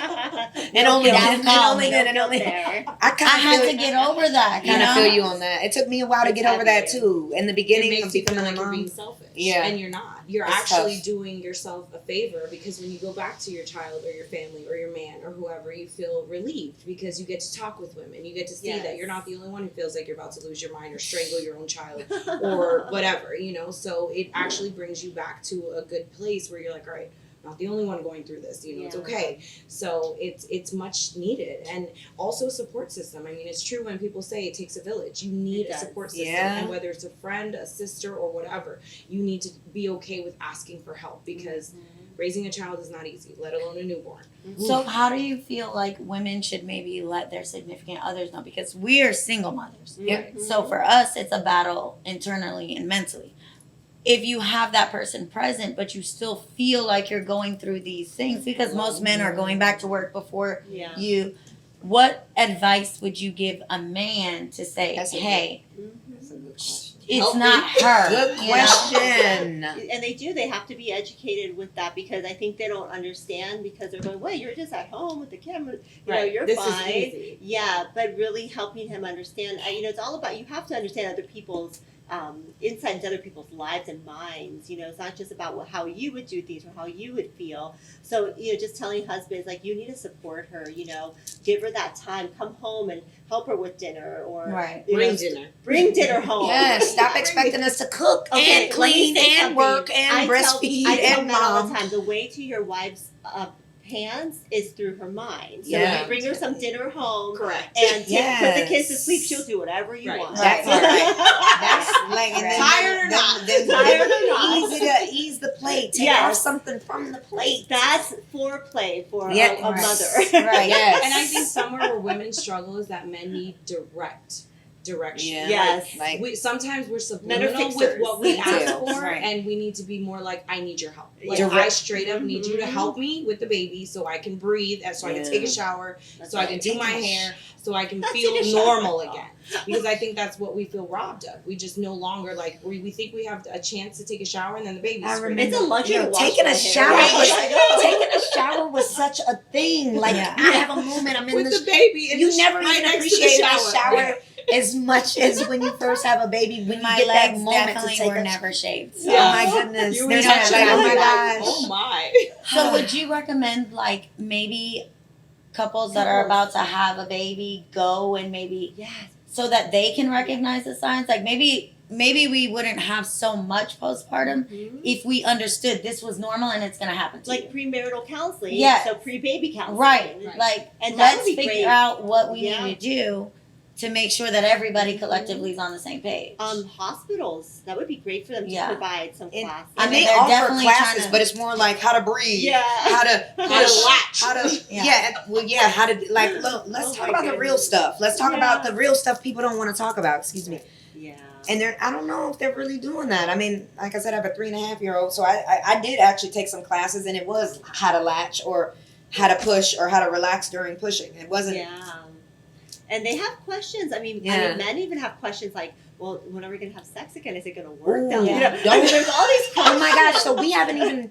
Speaker 3: And only
Speaker 4: Don't
Speaker 3: then, and
Speaker 4: call
Speaker 3: only
Speaker 4: me.
Speaker 3: then, and only
Speaker 2: there.
Speaker 3: I
Speaker 4: I
Speaker 3: kind
Speaker 4: had
Speaker 3: of
Speaker 4: to get over that. You
Speaker 3: kind of
Speaker 4: know,
Speaker 3: feel you on that. It took me a while to
Speaker 2: It's
Speaker 3: get over that
Speaker 2: heavy.
Speaker 3: too. In the
Speaker 1: It
Speaker 3: beginning of
Speaker 1: makes you feel
Speaker 3: becoming
Speaker 1: like
Speaker 3: a
Speaker 1: you're being
Speaker 3: mom.
Speaker 1: selfish.
Speaker 3: Yeah.
Speaker 1: And you're not. You're
Speaker 3: It's
Speaker 1: actually
Speaker 3: tough.
Speaker 1: doing yourself a favor because when you go back to your child or your family or your man or whoever, you feel relieved because you get to talk with women. You get to see that
Speaker 2: Yes.
Speaker 1: you're not the only one who feels like you're about to lose your mind or strangle your own child or whatever, So it actually brings you back to a good place where you're like, all right, I'm not the only one going through this, it's
Speaker 2: Yeah.
Speaker 1: okay. So it's much needed. And also a support system. I mean, it's true when people say it takes a village. You need
Speaker 2: It
Speaker 1: a
Speaker 2: does.
Speaker 1: support system.
Speaker 3: Yeah.
Speaker 1: And whether it's a friend, a sister, or whatever, you need to be okay with asking for help because raising a child is not easy, let alone a newborn.
Speaker 4: So how do you feel like women should maybe let their significant others know? Because we are single mothers.
Speaker 2: Mhm.
Speaker 4: So for us, it's a battle internally and mentally. If you have that person present, but you still feel like you're going through these things, because most men are going back to work before
Speaker 2: Yeah.
Speaker 4: you, what advice would you give a man to say,
Speaker 3: That's a
Speaker 4: hey,
Speaker 2: Mhm.
Speaker 3: That's a good question.
Speaker 4: it's
Speaker 1: Help me.
Speaker 4: not her?
Speaker 3: Good
Speaker 4: you know?
Speaker 3: question.
Speaker 2: And they have to be educated with that because I think they don't understand because they're going, wait, you're just at home with the camera, you're
Speaker 1: This
Speaker 2: fine.
Speaker 1: is easy.
Speaker 2: Yeah, but really helping him understand, it's all about, you have to understand other people's insight into other people's lives and minds. It's not just about how you would do things or how you would feel. So, just telling husbands, like, you need to support her, give her that time, come home and help her with dinner or
Speaker 4: Right.
Speaker 1: Bring dinner.
Speaker 2: bring dinner home.
Speaker 3: Yes, stop expecting us to cook
Speaker 2: Okay,
Speaker 3: and
Speaker 2: let me
Speaker 3: clean
Speaker 2: say
Speaker 3: and
Speaker 2: something.
Speaker 3: work and breastfeed
Speaker 2: I tell
Speaker 3: and
Speaker 2: men all the
Speaker 3: mom.
Speaker 2: time, the way to your wife's hands is through her mind. So
Speaker 3: Yeah.
Speaker 2: you bring her some dinner home
Speaker 1: Correct.
Speaker 2: and put the kids to
Speaker 3: Yes.
Speaker 2: sleep, she'll do whatever you
Speaker 1: Right.
Speaker 2: want.
Speaker 3: That's
Speaker 4: Right.
Speaker 3: That's like and then
Speaker 1: Tired or
Speaker 3: them-
Speaker 1: not.
Speaker 3: them-
Speaker 2: Tired or not.
Speaker 3: Easy to ease the plate. Take
Speaker 2: Yes.
Speaker 3: off something from the plate.
Speaker 2: That's foreplay for
Speaker 3: Yeah.
Speaker 2: a
Speaker 4: Right.
Speaker 2: mother.
Speaker 4: Right.
Speaker 3: Yes.
Speaker 1: And I think somewhere where women struggle is that men need direction.
Speaker 3: Yeah.
Speaker 2: Yes.
Speaker 3: Like
Speaker 1: Sometimes we're
Speaker 2: Men are
Speaker 1: subliminal with
Speaker 2: fixers.
Speaker 1: what we
Speaker 3: They
Speaker 1: ask
Speaker 3: do.
Speaker 1: for,
Speaker 4: Right.
Speaker 1: and we need to be more like, I need your help. Like
Speaker 2: Yeah.
Speaker 1: I straight up need you to
Speaker 2: Mhm.
Speaker 1: help me with the baby, so I can breathe, and so I can
Speaker 3: Yeah.
Speaker 1: take a shower,
Speaker 2: That's
Speaker 1: so I can
Speaker 2: right.
Speaker 1: do my
Speaker 3: Take a
Speaker 1: hair, so I can
Speaker 2: Take
Speaker 1: feel
Speaker 2: a shower.
Speaker 1: normal again. Because I think that's what we feel robbed of. We just no longer like we think we have a chance to take a shower, and then the baby's
Speaker 3: I
Speaker 1: screaming.
Speaker 3: remember
Speaker 2: It's a luxury to wash
Speaker 3: taking
Speaker 2: my
Speaker 3: a
Speaker 2: hair.
Speaker 3: shower.
Speaker 2: Right.
Speaker 3: Was,
Speaker 2: I know.
Speaker 3: taking a shower was such a thing. Like
Speaker 4: Yeah.
Speaker 3: I have a moment. I'm in
Speaker 1: with
Speaker 3: the
Speaker 1: the baby, and
Speaker 3: you never
Speaker 1: right
Speaker 3: even
Speaker 1: next to the
Speaker 3: appreciate a shower
Speaker 1: Yeah.
Speaker 3: as much as when you first have a baby. When you
Speaker 4: My
Speaker 3: get that
Speaker 4: legs
Speaker 3: moment to
Speaker 4: definitely
Speaker 3: take
Speaker 4: were
Speaker 3: a
Speaker 4: never shaved. So.
Speaker 3: Oh my goodness!
Speaker 1: You
Speaker 3: There's
Speaker 1: were
Speaker 3: that,
Speaker 1: touching
Speaker 3: like, oh my
Speaker 1: it,
Speaker 3: gosh!
Speaker 1: Oh my!
Speaker 4: So would you recommend like maybe couples that are about to have a baby go and maybe
Speaker 2: Yes.
Speaker 4: so that they can recognize the signs? Like maybe we wouldn't have so much postpartum
Speaker 2: Mhm.
Speaker 4: if we understood this was normal and it's gonna happen to
Speaker 2: Like premarital counseling.
Speaker 4: Yes.
Speaker 2: So pre-baby
Speaker 4: you.
Speaker 2: counseling.
Speaker 4: Right.
Speaker 1: Right.
Speaker 4: Like
Speaker 2: And that
Speaker 4: let's
Speaker 2: would be
Speaker 4: figure
Speaker 2: great.
Speaker 4: out what we
Speaker 2: Yeah.
Speaker 4: need to do to make sure that everybody collectively is on the same page.
Speaker 2: Hospitals, that would be great for them
Speaker 4: Yeah.
Speaker 2: to provide some
Speaker 3: And,
Speaker 2: classes.
Speaker 4: I
Speaker 3: and
Speaker 4: mean,
Speaker 3: they
Speaker 4: they're
Speaker 3: offer
Speaker 4: definitely
Speaker 3: classes,
Speaker 4: trying to-
Speaker 3: but it's more like how to breathe,
Speaker 2: Yeah.
Speaker 3: how to
Speaker 1: latch.
Speaker 3: how to
Speaker 4: Yeah.
Speaker 3: how to like look. Let's
Speaker 2: Oh
Speaker 3: talk
Speaker 2: my
Speaker 3: about the real
Speaker 2: goodness.
Speaker 3: stuff. Let's talk
Speaker 2: Yeah.
Speaker 3: about the real stuff people don't want to talk about. Excuse me.
Speaker 2: Yeah.
Speaker 3: And I don't know if they're really doing that. I mean, like I said, I have a 3.5-year-old, so I did actually take some classes, and it was how to latch or how to push or how to relax during pushing. It wasn't.
Speaker 2: Yeah. And they have questions. I mean,
Speaker 3: Yeah.
Speaker 2: men even have questions like, well, when are we going to have sex again? Is it going to work?
Speaker 3: Ooh,
Speaker 2: You know,
Speaker 4: yeah.
Speaker 2: I mean, there's all these questions.
Speaker 3: Oh my gosh! So we haven't even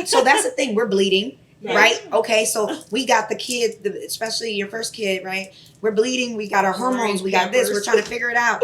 Speaker 3: so that's the thing. We're bleeding,
Speaker 2: Yeah.
Speaker 3: right? Okay, so we got the kids, especially your first kid, right? We're bleeding. We got our hormones. We got this. We're trying to figure it out.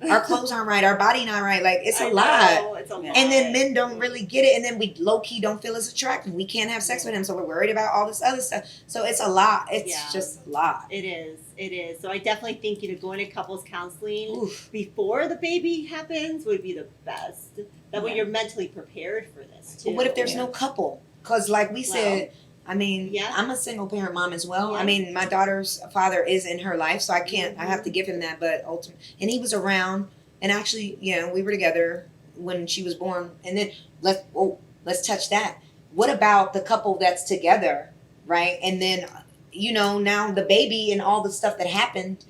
Speaker 3: Our clothes aren't right. Our body not right. Like it's a
Speaker 2: I
Speaker 3: lot.
Speaker 2: know, it's a lot.
Speaker 3: And then men don't really get it, and then we low key don't feel as attractive. We can't have sex with him, so we're worried about all this other stuff. So it's a lot. It's
Speaker 2: Yeah.
Speaker 3: just a lot.
Speaker 2: It is. It is. So I definitely think, going to couples counseling
Speaker 3: Oof.
Speaker 2: before the baby happens would be the best. That way you're mentally prepared for this too.
Speaker 3: But what if there's no couple? Because like we said, I mean,
Speaker 2: Yeah.
Speaker 3: I'm a single parent mom as well.
Speaker 2: Yeah.
Speaker 3: I mean, my daughter's father is in her life, so I can't. I have to give him that. But ultimately, and he was around, and actually, we were together when she was born. And then let's touch that. What about the couple that's together, right? And then, now the baby and all the stuff that happened,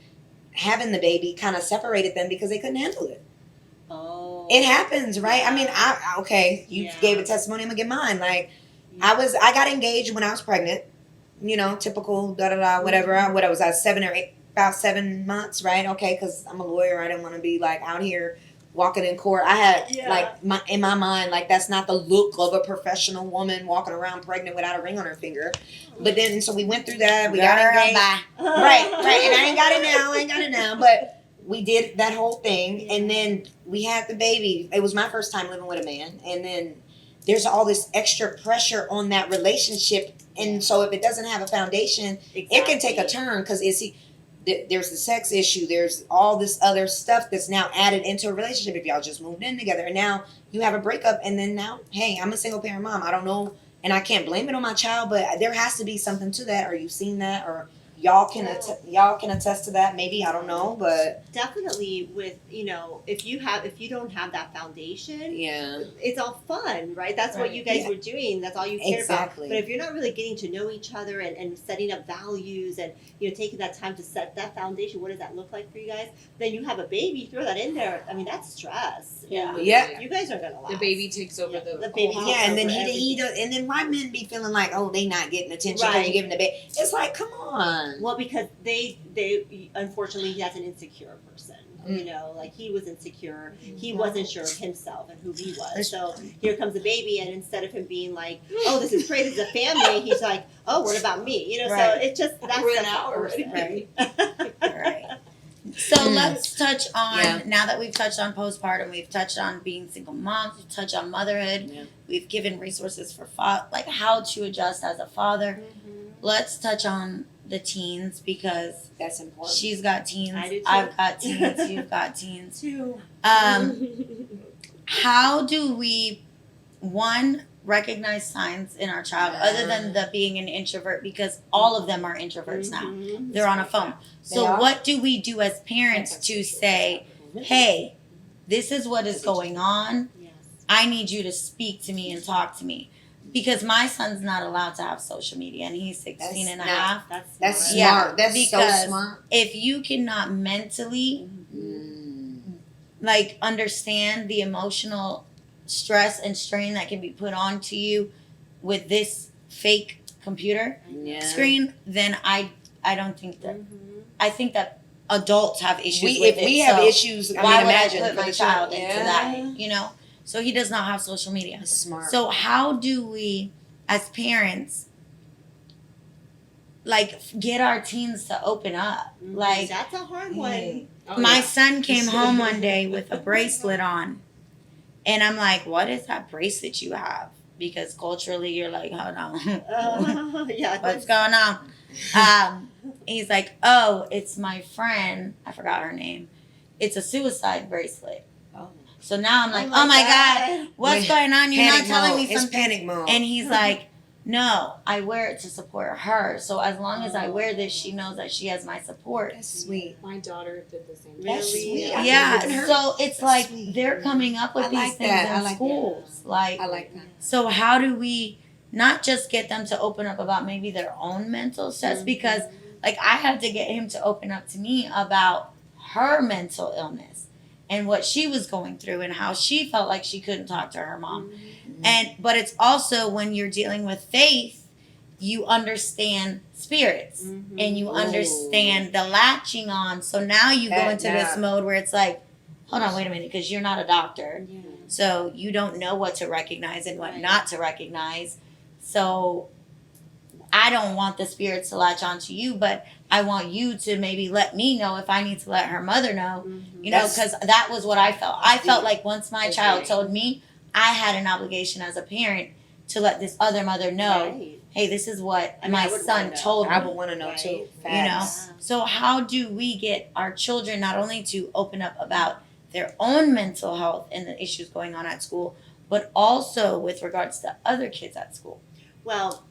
Speaker 3: having the baby kind of separated them because they couldn't handle it.
Speaker 2: Oh.
Speaker 3: It happens, right? I mean, you
Speaker 2: Yeah.
Speaker 3: gave a testimony. I'm gonna give mine. Like, I got engaged when I was pregnant. Typical whatever. What I was at about 7 months, right? Okay, because I'm a lawyer. I didn't want to be like out here walking in court. I had in my mind, like that's not the look of a professional woman walking around pregnant without a ring on her finger. But then, so we went through that. We got engaged. Right. And I ain't got it now. But we did that whole thing, and then we had the baby. It was my first time living with a man, and then there's all this extra pressure on that relationship, and so if it doesn't have a foundation, it can take a turn because there's the sex issue. There's all this other stuff that's now added into a relationship if y'all just moved in together, and now you have a breakup, and then now, hey, I'm a single parent mom. I don't know, and I can't blame it on my child, but there has to be something to that. Or you've seen that, or y'all can attest to that. Maybe, I don't know, but
Speaker 2: definitely with if you don't have that foundation, it's all fun, right? That's what
Speaker 4: Right.
Speaker 2: you guys were doing. That's all you cared
Speaker 3: Exactly.
Speaker 2: about. But if you're not really getting to know each other and setting up values and taking that time to set that foundation, what does that look like for you guys? Then you have a baby, throw that in there. I mean, that's stress.
Speaker 4: Yeah.
Speaker 3: Yeah.
Speaker 2: You guys are gonna last.
Speaker 1: The baby takes over
Speaker 2: Yeah,
Speaker 1: the
Speaker 2: the baby
Speaker 1: whole
Speaker 2: takes
Speaker 1: house.
Speaker 3: and then
Speaker 2: over
Speaker 3: he
Speaker 2: everything.
Speaker 3: does, and then why men be feeling like, oh, they not getting attention because
Speaker 2: Right.
Speaker 3: you're giving the baby. It's like, come on.
Speaker 2: Well, because they unfortunately that's an insecure person. Like he was insecure. He wasn't sure of himself and who he was. So here comes the baby, and instead of him being like, "Oh, this is great, this is a family," he's like, "Oh, what about me?" So
Speaker 4: Right.
Speaker 2: it's just that's
Speaker 1: We're
Speaker 2: the
Speaker 1: an hour
Speaker 2: person.
Speaker 1: already.
Speaker 4: Right. So let's touch on,
Speaker 3: Yeah.
Speaker 4: now that we've touched on postpartum, we've touched on being single moms, we've touched on motherhood,
Speaker 3: Yeah.
Speaker 4: we've given resources for like how to adjust as a father.
Speaker 2: Mhm.
Speaker 4: Let's touch on the teens because
Speaker 3: That's important.
Speaker 4: she's got teens,
Speaker 2: I do too.
Speaker 4: I've got teens, you've got teens.
Speaker 2: Too.
Speaker 4: How do we, one, recognize signs in our child other than the being an introvert, because all of them are introverts now.
Speaker 2: Mhm.
Speaker 4: They're on a phone. So
Speaker 3: are.
Speaker 4: what do we do as parents to say, hey, this is what is going on.
Speaker 2: Yes.
Speaker 4: I need you to speak to me and talk to me. Because my son's not allowed to have social media and he's 16 and a
Speaker 3: That's
Speaker 4: half.
Speaker 3: That's
Speaker 2: smart.
Speaker 4: Yeah,
Speaker 3: smart. That's
Speaker 4: because-
Speaker 3: so smart.
Speaker 4: If you cannot mentally understand the emotional stress and strain that can be put onto you with this fake computer
Speaker 3: Yeah.
Speaker 4: screen, then I don't think that,
Speaker 2: Mhm.
Speaker 4: I think that adults have issues
Speaker 3: If
Speaker 4: with it.
Speaker 3: we have
Speaker 4: so
Speaker 3: issues, I
Speaker 4: why
Speaker 3: mean,
Speaker 4: would
Speaker 3: imagine
Speaker 4: I put
Speaker 3: for
Speaker 4: my
Speaker 3: the
Speaker 4: child
Speaker 3: child.
Speaker 4: into that? So he does not have social media.
Speaker 3: That's smart.
Speaker 4: So how do we, as parents, get our teens to open up?
Speaker 2: Mhm.
Speaker 4: Like,
Speaker 2: that's a hard one.
Speaker 1: Oh,
Speaker 4: my
Speaker 1: yeah.
Speaker 4: son came home one day with a bracelet on, and I'm like, "What is that bracelet you have?" Because culturally, you're like, "Hold on,
Speaker 2: Yeah.
Speaker 4: what's going on?" He's like, "Oh, it's my friend. I forgot her name. It's a suicide bracelet."
Speaker 3: Oh.
Speaker 4: So now I'm like, "Oh my god, what's
Speaker 3: Wait,
Speaker 4: going on? You're not
Speaker 3: Panic
Speaker 4: telling
Speaker 3: mode.
Speaker 4: me
Speaker 3: It's
Speaker 4: something."
Speaker 3: panic mode.
Speaker 4: And he's like, no, I wear it to support her. So as long as I wear this, she knows that she has my support.
Speaker 3: That's sweet.
Speaker 1: My daughter did the same.
Speaker 3: That's
Speaker 2: Really?
Speaker 3: sweet. I
Speaker 4: Yeah,
Speaker 3: mean, look at her.
Speaker 4: so it's
Speaker 3: That's
Speaker 4: like
Speaker 3: sweet.
Speaker 4: they're coming up with
Speaker 3: I
Speaker 4: these
Speaker 3: like
Speaker 4: things
Speaker 3: that. I
Speaker 4: in
Speaker 3: like that.
Speaker 4: schools. Like,
Speaker 3: I like that.
Speaker 4: so how do we not just get them to open up about maybe their own mental stress? Because like I had to get him to open up to me about her mental illness and what she was going through and how she felt like she couldn't talk to her mom. And but it's also when you're dealing with faith, you understand spirits and you understand the latching on. So now you go into this mode where it's like, hold on, wait a minute, because you're not a doctor.
Speaker 2: Yeah.
Speaker 4: So you don't know what to recognize and what not to recognize. So I don't want the spirits to latch onto you, but I want you to maybe let me know if I need to let her mother know, you know,
Speaker 3: That's-
Speaker 4: because that was what I felt. I felt like once my
Speaker 3: That's
Speaker 4: child
Speaker 3: right.
Speaker 4: told me, I had an obligation as a parent to let this other mother know,
Speaker 2: Right.
Speaker 4: hey, this is what
Speaker 2: I mean,
Speaker 4: my
Speaker 2: I would
Speaker 4: son
Speaker 2: wanna know.
Speaker 4: told me.
Speaker 3: I would want to know
Speaker 2: Right.
Speaker 3: too.
Speaker 4: You know,
Speaker 3: Facts.
Speaker 4: so how do we get our children not only to open up about their own mental health and the issues going on at school, but also with regards to other kids at school?
Speaker 2: Well,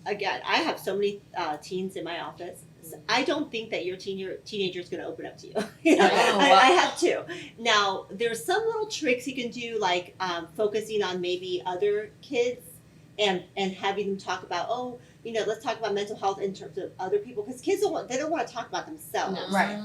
Speaker 2: again, I have so many teens in my office. I don't think that your teenager is going to open up to you. You know,
Speaker 3: Oh,
Speaker 2: I,
Speaker 3: wow.
Speaker 2: I have two. Now, there's some little tricks you can do, like focusing on maybe other kids and having them talk about, oh, you know, let's talk about mental health in terms of other people, because kids don't want to talk about themselves.
Speaker 1: No.
Speaker 4: Right.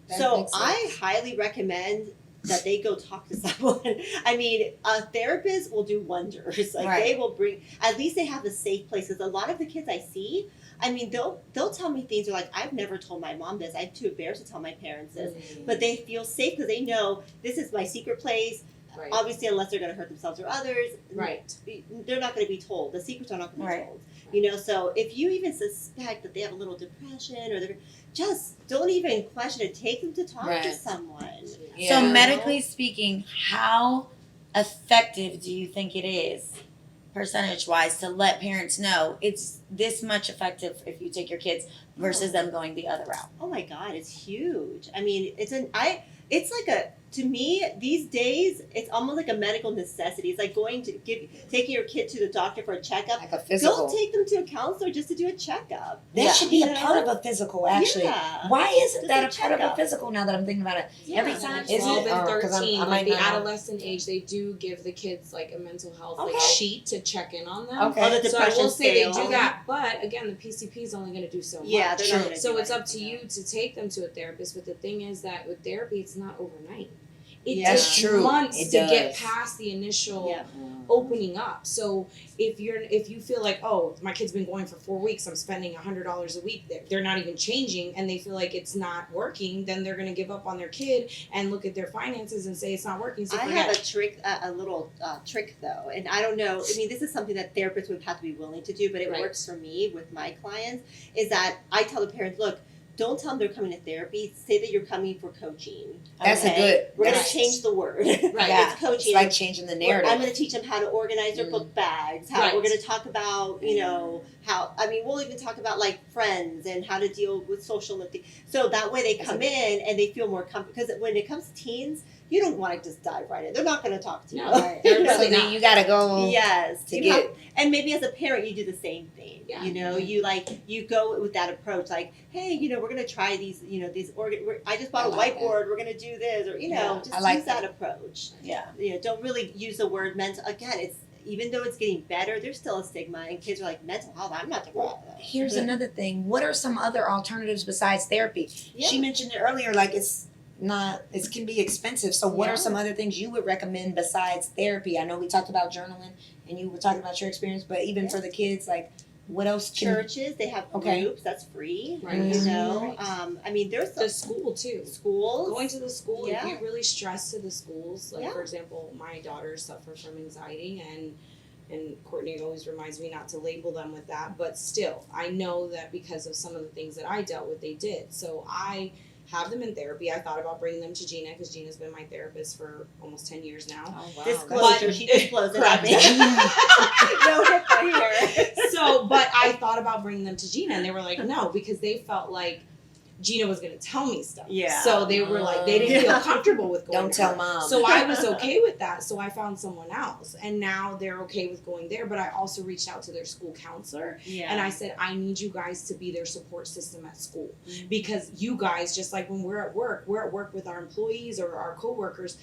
Speaker 3: That
Speaker 2: So
Speaker 3: makes
Speaker 2: I
Speaker 3: sense.
Speaker 2: highly recommend that they go talk to someone. I mean, a therapist will do wonders. Like
Speaker 4: Right.
Speaker 2: they will bring, at least they have a safe place. Because a lot of the kids I see, I mean, they'll tell me things. They're like, I've never told my mom this. I'm too embarrassed to tell my parents this. But they feel safe because they know this is my secret place.
Speaker 1: Right.
Speaker 2: Obviously, unless they're going to hurt themselves or others,
Speaker 1: Right.
Speaker 2: they're not going to be told. The secrets are not going to be
Speaker 4: Right.
Speaker 2: told. You know, so if you even suspect that they have a little depression or they're just don't even question it. Take them to talk to
Speaker 3: Right.
Speaker 2: someone.
Speaker 3: Yeah.
Speaker 4: So medically speaking, how effective do you think it is, percentage wise, to let parents know it's this much effective if you take your kids versus them going the other route?
Speaker 2: Oh my God, it's huge. I mean, it's like a, to me, these days, it's almost like a medical necessity. It's like taking your kid to the doctor for a checkup.
Speaker 3: Like a physical.
Speaker 2: Don't take them to a counselor just to do a checkup.
Speaker 3: That
Speaker 4: Yeah.
Speaker 3: should be a
Speaker 2: You
Speaker 3: part
Speaker 2: know?
Speaker 3: of a physical, actually.
Speaker 2: Yeah.
Speaker 3: Why isn't
Speaker 2: Just
Speaker 3: that
Speaker 2: a
Speaker 3: a part of a
Speaker 2: checkup.
Speaker 3: physical now that I'm thinking about it?
Speaker 2: Yeah.
Speaker 3: Every time,
Speaker 1: At
Speaker 3: is
Speaker 1: 12
Speaker 3: it?
Speaker 1: and
Speaker 3: Or- 'cause
Speaker 1: 13,
Speaker 3: I might
Speaker 1: like the
Speaker 3: not know.
Speaker 1: adolescent age, they do give the kids like a mental health like
Speaker 3: Okay.
Speaker 1: sheet to check in on them.
Speaker 3: Okay.
Speaker 2: Oh, the
Speaker 1: So I will
Speaker 2: depression
Speaker 1: say they
Speaker 2: scale.
Speaker 1: do that, but again, the PCP is only going to do so much.
Speaker 2: Yeah, they're
Speaker 3: True.
Speaker 2: not gonna
Speaker 1: So
Speaker 2: do
Speaker 1: it's up
Speaker 2: anything
Speaker 1: to you
Speaker 2: else.
Speaker 1: to take them to a therapist. But the thing is that with therapy, it's not overnight. It
Speaker 2: Yeah.
Speaker 1: takes
Speaker 3: That's true.
Speaker 1: months
Speaker 3: It
Speaker 1: to get
Speaker 3: does.
Speaker 1: past the initial
Speaker 2: Yeah.
Speaker 1: opening up. So if you feel like, oh, my kid's been going for 4 weeks, I'm spending $100 a week, they're not even changing, and they feel like it's not working, then they're gonna give up on their kid and look at their finances and say it's not working. So
Speaker 2: I
Speaker 1: forget
Speaker 2: have
Speaker 1: it.
Speaker 2: a trick, a little trick though, and I don't know. I mean, this is something that therapists would have to be willing to do, but it
Speaker 1: Right.
Speaker 2: works for me with my clients. Is that I tell the parents, look, don't tell them they're coming to therapy. Say that you're coming for coaching.
Speaker 3: That's a
Speaker 2: okay?
Speaker 3: good-
Speaker 2: We're going
Speaker 3: that's-
Speaker 2: to change the word.
Speaker 1: Right.
Speaker 4: Yeah.
Speaker 2: It's coaching.
Speaker 3: It's like changing the narrative.
Speaker 2: I'm going to teach them how to organize their
Speaker 3: Mm.
Speaker 2: book bags. How
Speaker 1: Right.
Speaker 2: we're going to talk about, you know, how. I mean, we'll even talk about like friends and how to deal with social and things. So that way they
Speaker 3: That's
Speaker 2: come
Speaker 3: a-
Speaker 2: in and they feel more comfortable. Because when it comes to teens, you don't want to just dive right in. They're not going to talk to you.
Speaker 1: No,
Speaker 3: Right.
Speaker 1: they're
Speaker 2: You know?
Speaker 3: So
Speaker 1: really
Speaker 3: then
Speaker 1: not.
Speaker 3: you gotta go
Speaker 2: Yes,
Speaker 3: to
Speaker 2: you
Speaker 3: get.
Speaker 2: have- and maybe as a parent you do the same thing.
Speaker 1: Yeah.
Speaker 2: You know, you go with that approach, like, hey, you know, we're gonna try these. You know, I just bought
Speaker 3: I
Speaker 2: a
Speaker 3: like
Speaker 2: whiteboard. We're gonna do this, or you know,
Speaker 1: Yeah,
Speaker 2: just
Speaker 3: I like
Speaker 2: use that approach.
Speaker 4: Yeah.
Speaker 2: You know, don't really use the word mental. Again, it's even though it's getting better, there's still a stigma, and kids are like mental health. I'm not talking about that.
Speaker 3: Here's another thing. What are some other alternatives besides therapy?
Speaker 2: Yeah.
Speaker 3: She mentioned it earlier, like it can be expensive. So what
Speaker 2: Yeah.
Speaker 3: are some other things you would recommend besides therapy? I know we talked about journaling and you were talking about your experience, but even
Speaker 2: Yeah.
Speaker 3: for the kids, like what else can
Speaker 2: Churches, they have
Speaker 3: Okay.
Speaker 2: groups that's free.
Speaker 1: Right.
Speaker 2: You
Speaker 3: Mhm.
Speaker 2: know,
Speaker 1: Right.
Speaker 2: I mean, there's
Speaker 1: The
Speaker 2: some
Speaker 1: school too.
Speaker 2: schools.
Speaker 1: Going to the school,
Speaker 2: Yeah.
Speaker 1: if you really stress to the schools, like
Speaker 2: Yeah.
Speaker 1: for example, my daughters suffer from anxiety and Courtney always reminds me not to label them with that, but still, I know that because of some of the things that I dealt with, they did. So I have them in therapy. I thought about bringing them to Gina because Gina's been my therapist for almost 10 years now.
Speaker 3: Oh wow.
Speaker 2: Disclosure.
Speaker 1: But-
Speaker 2: She disclosed it.
Speaker 1: Correct.
Speaker 2: on me. No HIPAA here.
Speaker 1: So, but I thought about bringing them to Gina, and they were like, no, because they felt like Gina was going to tell me stuff.
Speaker 2: Yeah.
Speaker 1: So they were like, they didn't feel comfortable with going
Speaker 3: Don't
Speaker 1: to
Speaker 3: tell
Speaker 1: her.
Speaker 3: mom.
Speaker 1: So I was okay with that. So I found someone else. And now they're okay with going there. But I also reached out to their school counselor.
Speaker 2: Yeah.
Speaker 1: And I said, I need you guys to be their support system at school.
Speaker 2: Mhm.
Speaker 1: Because you guys, just like when we're at work with our employees or our coworkers,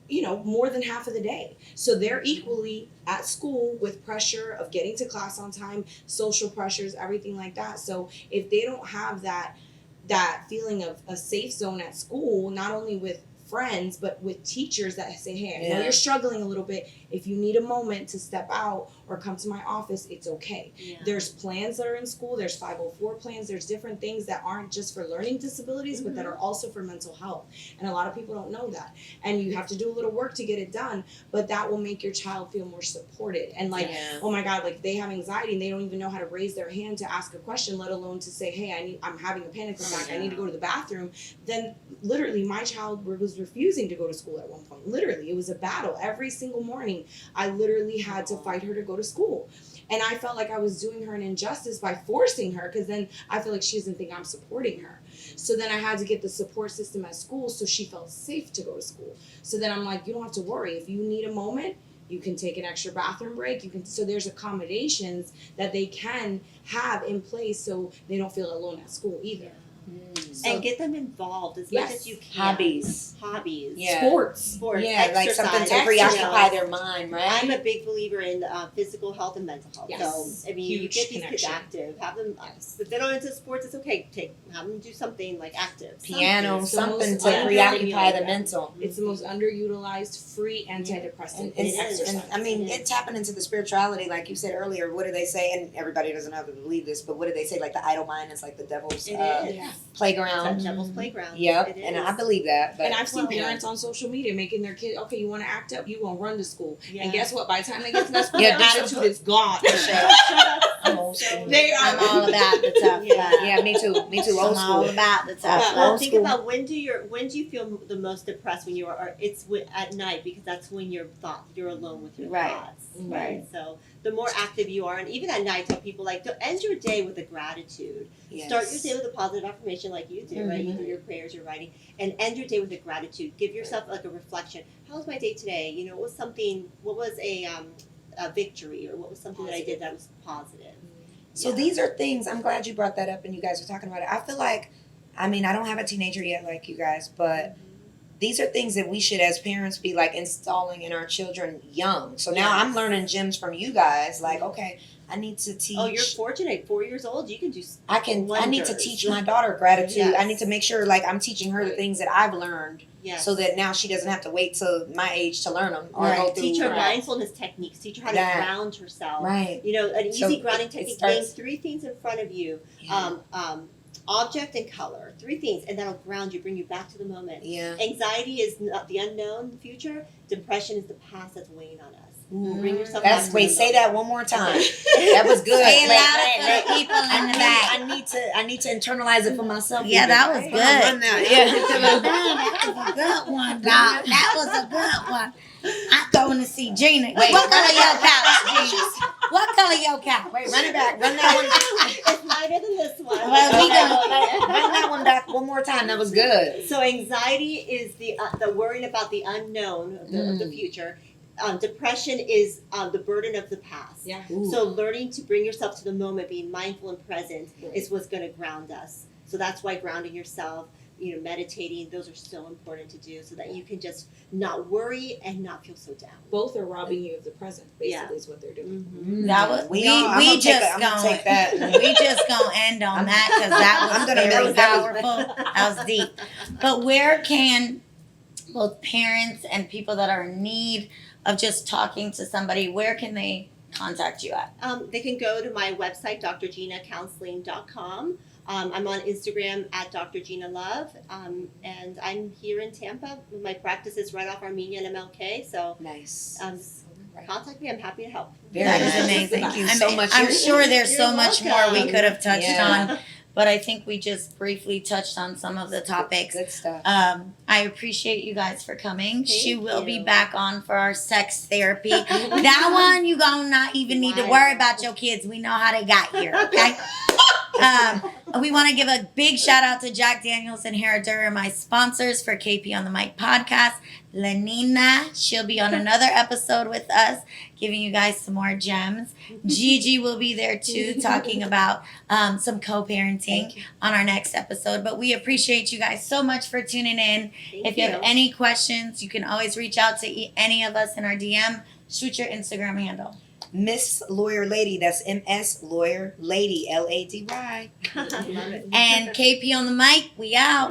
Speaker 1: you know, more than half of the day. So they're equally at school with pressure of getting to class on time, social pressures, everything like that. So if they don't have that feeling of a safe zone at school, not only with friends, but with teachers that say, hey, I know
Speaker 3: Yeah.
Speaker 1: you're struggling a little bit. If you need a moment to step out or come to my office, it's okay.
Speaker 2: Yeah.
Speaker 1: There's plans that are in school. There's 504 plans. There's different things that aren't just for learning disabilities, but that are also for mental health. And a lot of people don't know that. And you have to do a little work to get it done, but that will make your child feel more supported. And like,
Speaker 3: Yeah.
Speaker 1: oh my God, like they have anxiety and they don't even know how to raise their hand to ask a question, let alone to say, hey, I'm having a panic attack. I need to go to the bathroom. Then literally my child was refusing to go to school at one point. Literally, it was a battle every single morning. I literally had to fight her to go to school. And I felt like I was doing her an injustice by forcing her, because then I feel like she doesn't think I'm supporting her. So then I had to get the support system at school so she felt safe to go to school. So then I'm like, you don't have to worry. If you need a moment, you can take an extra bathroom break. You can. So there's accommodations that they can have in place so they don't feel alone at school either. So,
Speaker 2: And get them involved as much
Speaker 1: Yes.
Speaker 2: as you can.
Speaker 3: Hobbies.
Speaker 2: Hobbies.
Speaker 1: sports.
Speaker 3: Yeah, like something to
Speaker 2: exercise,
Speaker 3: preoccupy
Speaker 2: you know.
Speaker 3: their mind, right?
Speaker 2: I'm a big believer in physical health and mental health.
Speaker 1: Yes.
Speaker 2: So I mean, you
Speaker 1: Huge
Speaker 2: get these kids
Speaker 1: connection.
Speaker 2: active, have them.
Speaker 1: Yes.
Speaker 2: If they don't into sports, it's okay. Have them do something like active,
Speaker 3: Piano, something
Speaker 1: most
Speaker 3: to
Speaker 1: underrated
Speaker 3: preoccupy the
Speaker 1: them.
Speaker 3: mental.
Speaker 1: It's the most underutilized free antidepressant.
Speaker 3: And,
Speaker 2: It
Speaker 3: and,
Speaker 2: is.
Speaker 3: and I mean, it's tapping into the spirituality, like you said earlier. What do they say? And everybody doesn't have to believe this, but what do they say? Like the idle mind is like the devil's
Speaker 2: It is.
Speaker 1: Yeah.
Speaker 3: playground.
Speaker 2: It's that devil's playground.
Speaker 3: Yep,
Speaker 2: It
Speaker 3: and
Speaker 2: is.
Speaker 3: I believe that. But
Speaker 1: And I've seen
Speaker 2: Well,
Speaker 1: parents on social media making their kid, okay, you want to act up, you gonna run to school.
Speaker 2: Yeah.
Speaker 1: And guess what? By the time they get to that school,
Speaker 3: Yeah,
Speaker 1: their
Speaker 3: do some
Speaker 1: attitude
Speaker 3: put-
Speaker 1: is gone.
Speaker 3: I'm old school.
Speaker 1: They are.
Speaker 4: I'm all about the tough
Speaker 2: Yeah.
Speaker 4: love.
Speaker 3: Yeah, me too. Me too. Old
Speaker 4: I'm all
Speaker 3: school.
Speaker 4: about the tough
Speaker 1: Yeah.
Speaker 2: Well,
Speaker 4: love.
Speaker 2: think
Speaker 3: school.
Speaker 2: about when do you feel the most depressed when you are? It's at night, because that's when you're alone with your
Speaker 4: Right.
Speaker 2: thoughts.
Speaker 4: Right.
Speaker 2: So the more active you are, and even at night, tell people like to end your day with a gratitude. Start your day with a positive affirmation, like you do, right? You do your prayers, your writing, and end your day with a gratitude. Give yourself like a reflection. How was my day today? You know, what was a victory, or what was something that I did that was positive?
Speaker 3: So these are things, I'm glad you brought that up and you guys were talking about it. I feel like, I mean, I don't have a teenager yet like you guys, but these are things that we should as parents be like installing in our children young. So now I'm learning gems from you guys, like, okay, I need to teach.
Speaker 2: Oh, you're fortunate. 4 years old, you can do.
Speaker 3: I need to
Speaker 2: wonders.
Speaker 3: teach my daughter gratitude.
Speaker 2: Yes.
Speaker 3: I need to make sure like I'm teaching her the things that I've learned
Speaker 2: Yes.
Speaker 3: so that now she doesn't have to wait till my age to learn them or
Speaker 4: Right.
Speaker 3: go through.
Speaker 2: Teach her
Speaker 1: Right.
Speaker 2: mindfulness techniques. Teach her how to
Speaker 3: That.
Speaker 2: ground herself.
Speaker 3: Right.
Speaker 2: You know, an
Speaker 3: So
Speaker 2: easy grounding
Speaker 3: it
Speaker 2: technique.
Speaker 3: starts-
Speaker 2: Name 3 things in front of you. Object and color. 3 things, and that'll ground you, bring you back to the moment.
Speaker 3: Yeah.
Speaker 2: Anxiety is not the unknown, the future. Depression is the past that's weighing on us.
Speaker 3: Ooh.
Speaker 2: Bring yourself back
Speaker 3: That's
Speaker 2: to
Speaker 3: wait.
Speaker 2: the
Speaker 3: Say
Speaker 2: moment.
Speaker 3: that one more time. That was good.
Speaker 4: Say it
Speaker 3: Wait,
Speaker 4: louder
Speaker 3: wait,
Speaker 4: for
Speaker 3: wait.
Speaker 4: the people in the back.
Speaker 3: I need to internalize it for myself.
Speaker 4: Yeah,
Speaker 3: even.
Speaker 4: that was
Speaker 3: Hold
Speaker 4: good.
Speaker 3: on, run that.
Speaker 4: Man, that was a good one, dog. That was a good one. I'm going to see Gina.
Speaker 3: Wait.
Speaker 4: What color your couch, Gina? What color your couch?
Speaker 3: Wait, run it back. Run that one.
Speaker 2: It's lighter than this one.
Speaker 4: Well, we gonna-
Speaker 3: Run that one back one more time. That was good.
Speaker 2: So anxiety is the worrying about the unknown of the future. Depression is the burden of the past.
Speaker 1: Yeah.
Speaker 3: Ooh.
Speaker 2: So learning to bring yourself to the moment, being mindful and present, is what's going to ground us. So that's why grounding yourself, you know, meditating, those are so important to do, so that you can just not worry and not feel so down.
Speaker 1: Both are robbing you of the present, basically,
Speaker 2: Yeah.
Speaker 1: is what they're doing.
Speaker 4: That was
Speaker 3: I'm
Speaker 4: we
Speaker 3: gonna
Speaker 4: just
Speaker 3: I'm gonna
Speaker 4: gonna
Speaker 3: take that.
Speaker 4: we just gonna end on that because that
Speaker 3: I'm
Speaker 4: was
Speaker 3: gonna
Speaker 4: very
Speaker 3: milk that was-
Speaker 4: powerful. That was deep. But where can both parents and people that are in need of just talking to somebody, where can they contact you at?
Speaker 2: They can go to my website, drginacounseling.com. I'm on Instagram at Dr. Gina Love, and I'm here in Tampa. My practice is right off Armenia and MLK, so
Speaker 3: Nice.
Speaker 2: contact me. I'm happy to help.
Speaker 3: Very
Speaker 4: That is
Speaker 3: nice.
Speaker 4: amazing.
Speaker 3: Thank you
Speaker 4: I'm,
Speaker 3: so much.
Speaker 4: I'm
Speaker 3: You're-
Speaker 4: sure there's so
Speaker 2: you're
Speaker 4: much more
Speaker 2: welcome.
Speaker 4: we could have touched
Speaker 3: Yeah.
Speaker 4: on, but I think we just briefly touched on some of the topics.
Speaker 3: Good stuff.
Speaker 4: I appreciate you guys for coming. She
Speaker 2: Thank
Speaker 4: will be
Speaker 2: you.
Speaker 4: back on for our sex therapy. That one you gonna not even need to worry about your kids. We know how they got here, okay? We want to give a big shout out to Jack Daniels and Herradura, my sponsors for KP on the Mic podcast. Lenina, she'll be on another episode with us, giving you guys some more gems. Gigi will be there too, talking about some co-parenting on our next episode. But we appreciate you guys so much for tuning in. If you have any questions, you can always reach out to any of us in our DM. Shoot your Instagram handle.
Speaker 3: Miss Lawyer Lady, that's MS Lawyer Lady, LADY.
Speaker 2: Love it.
Speaker 4: And KP on the Mic, we out.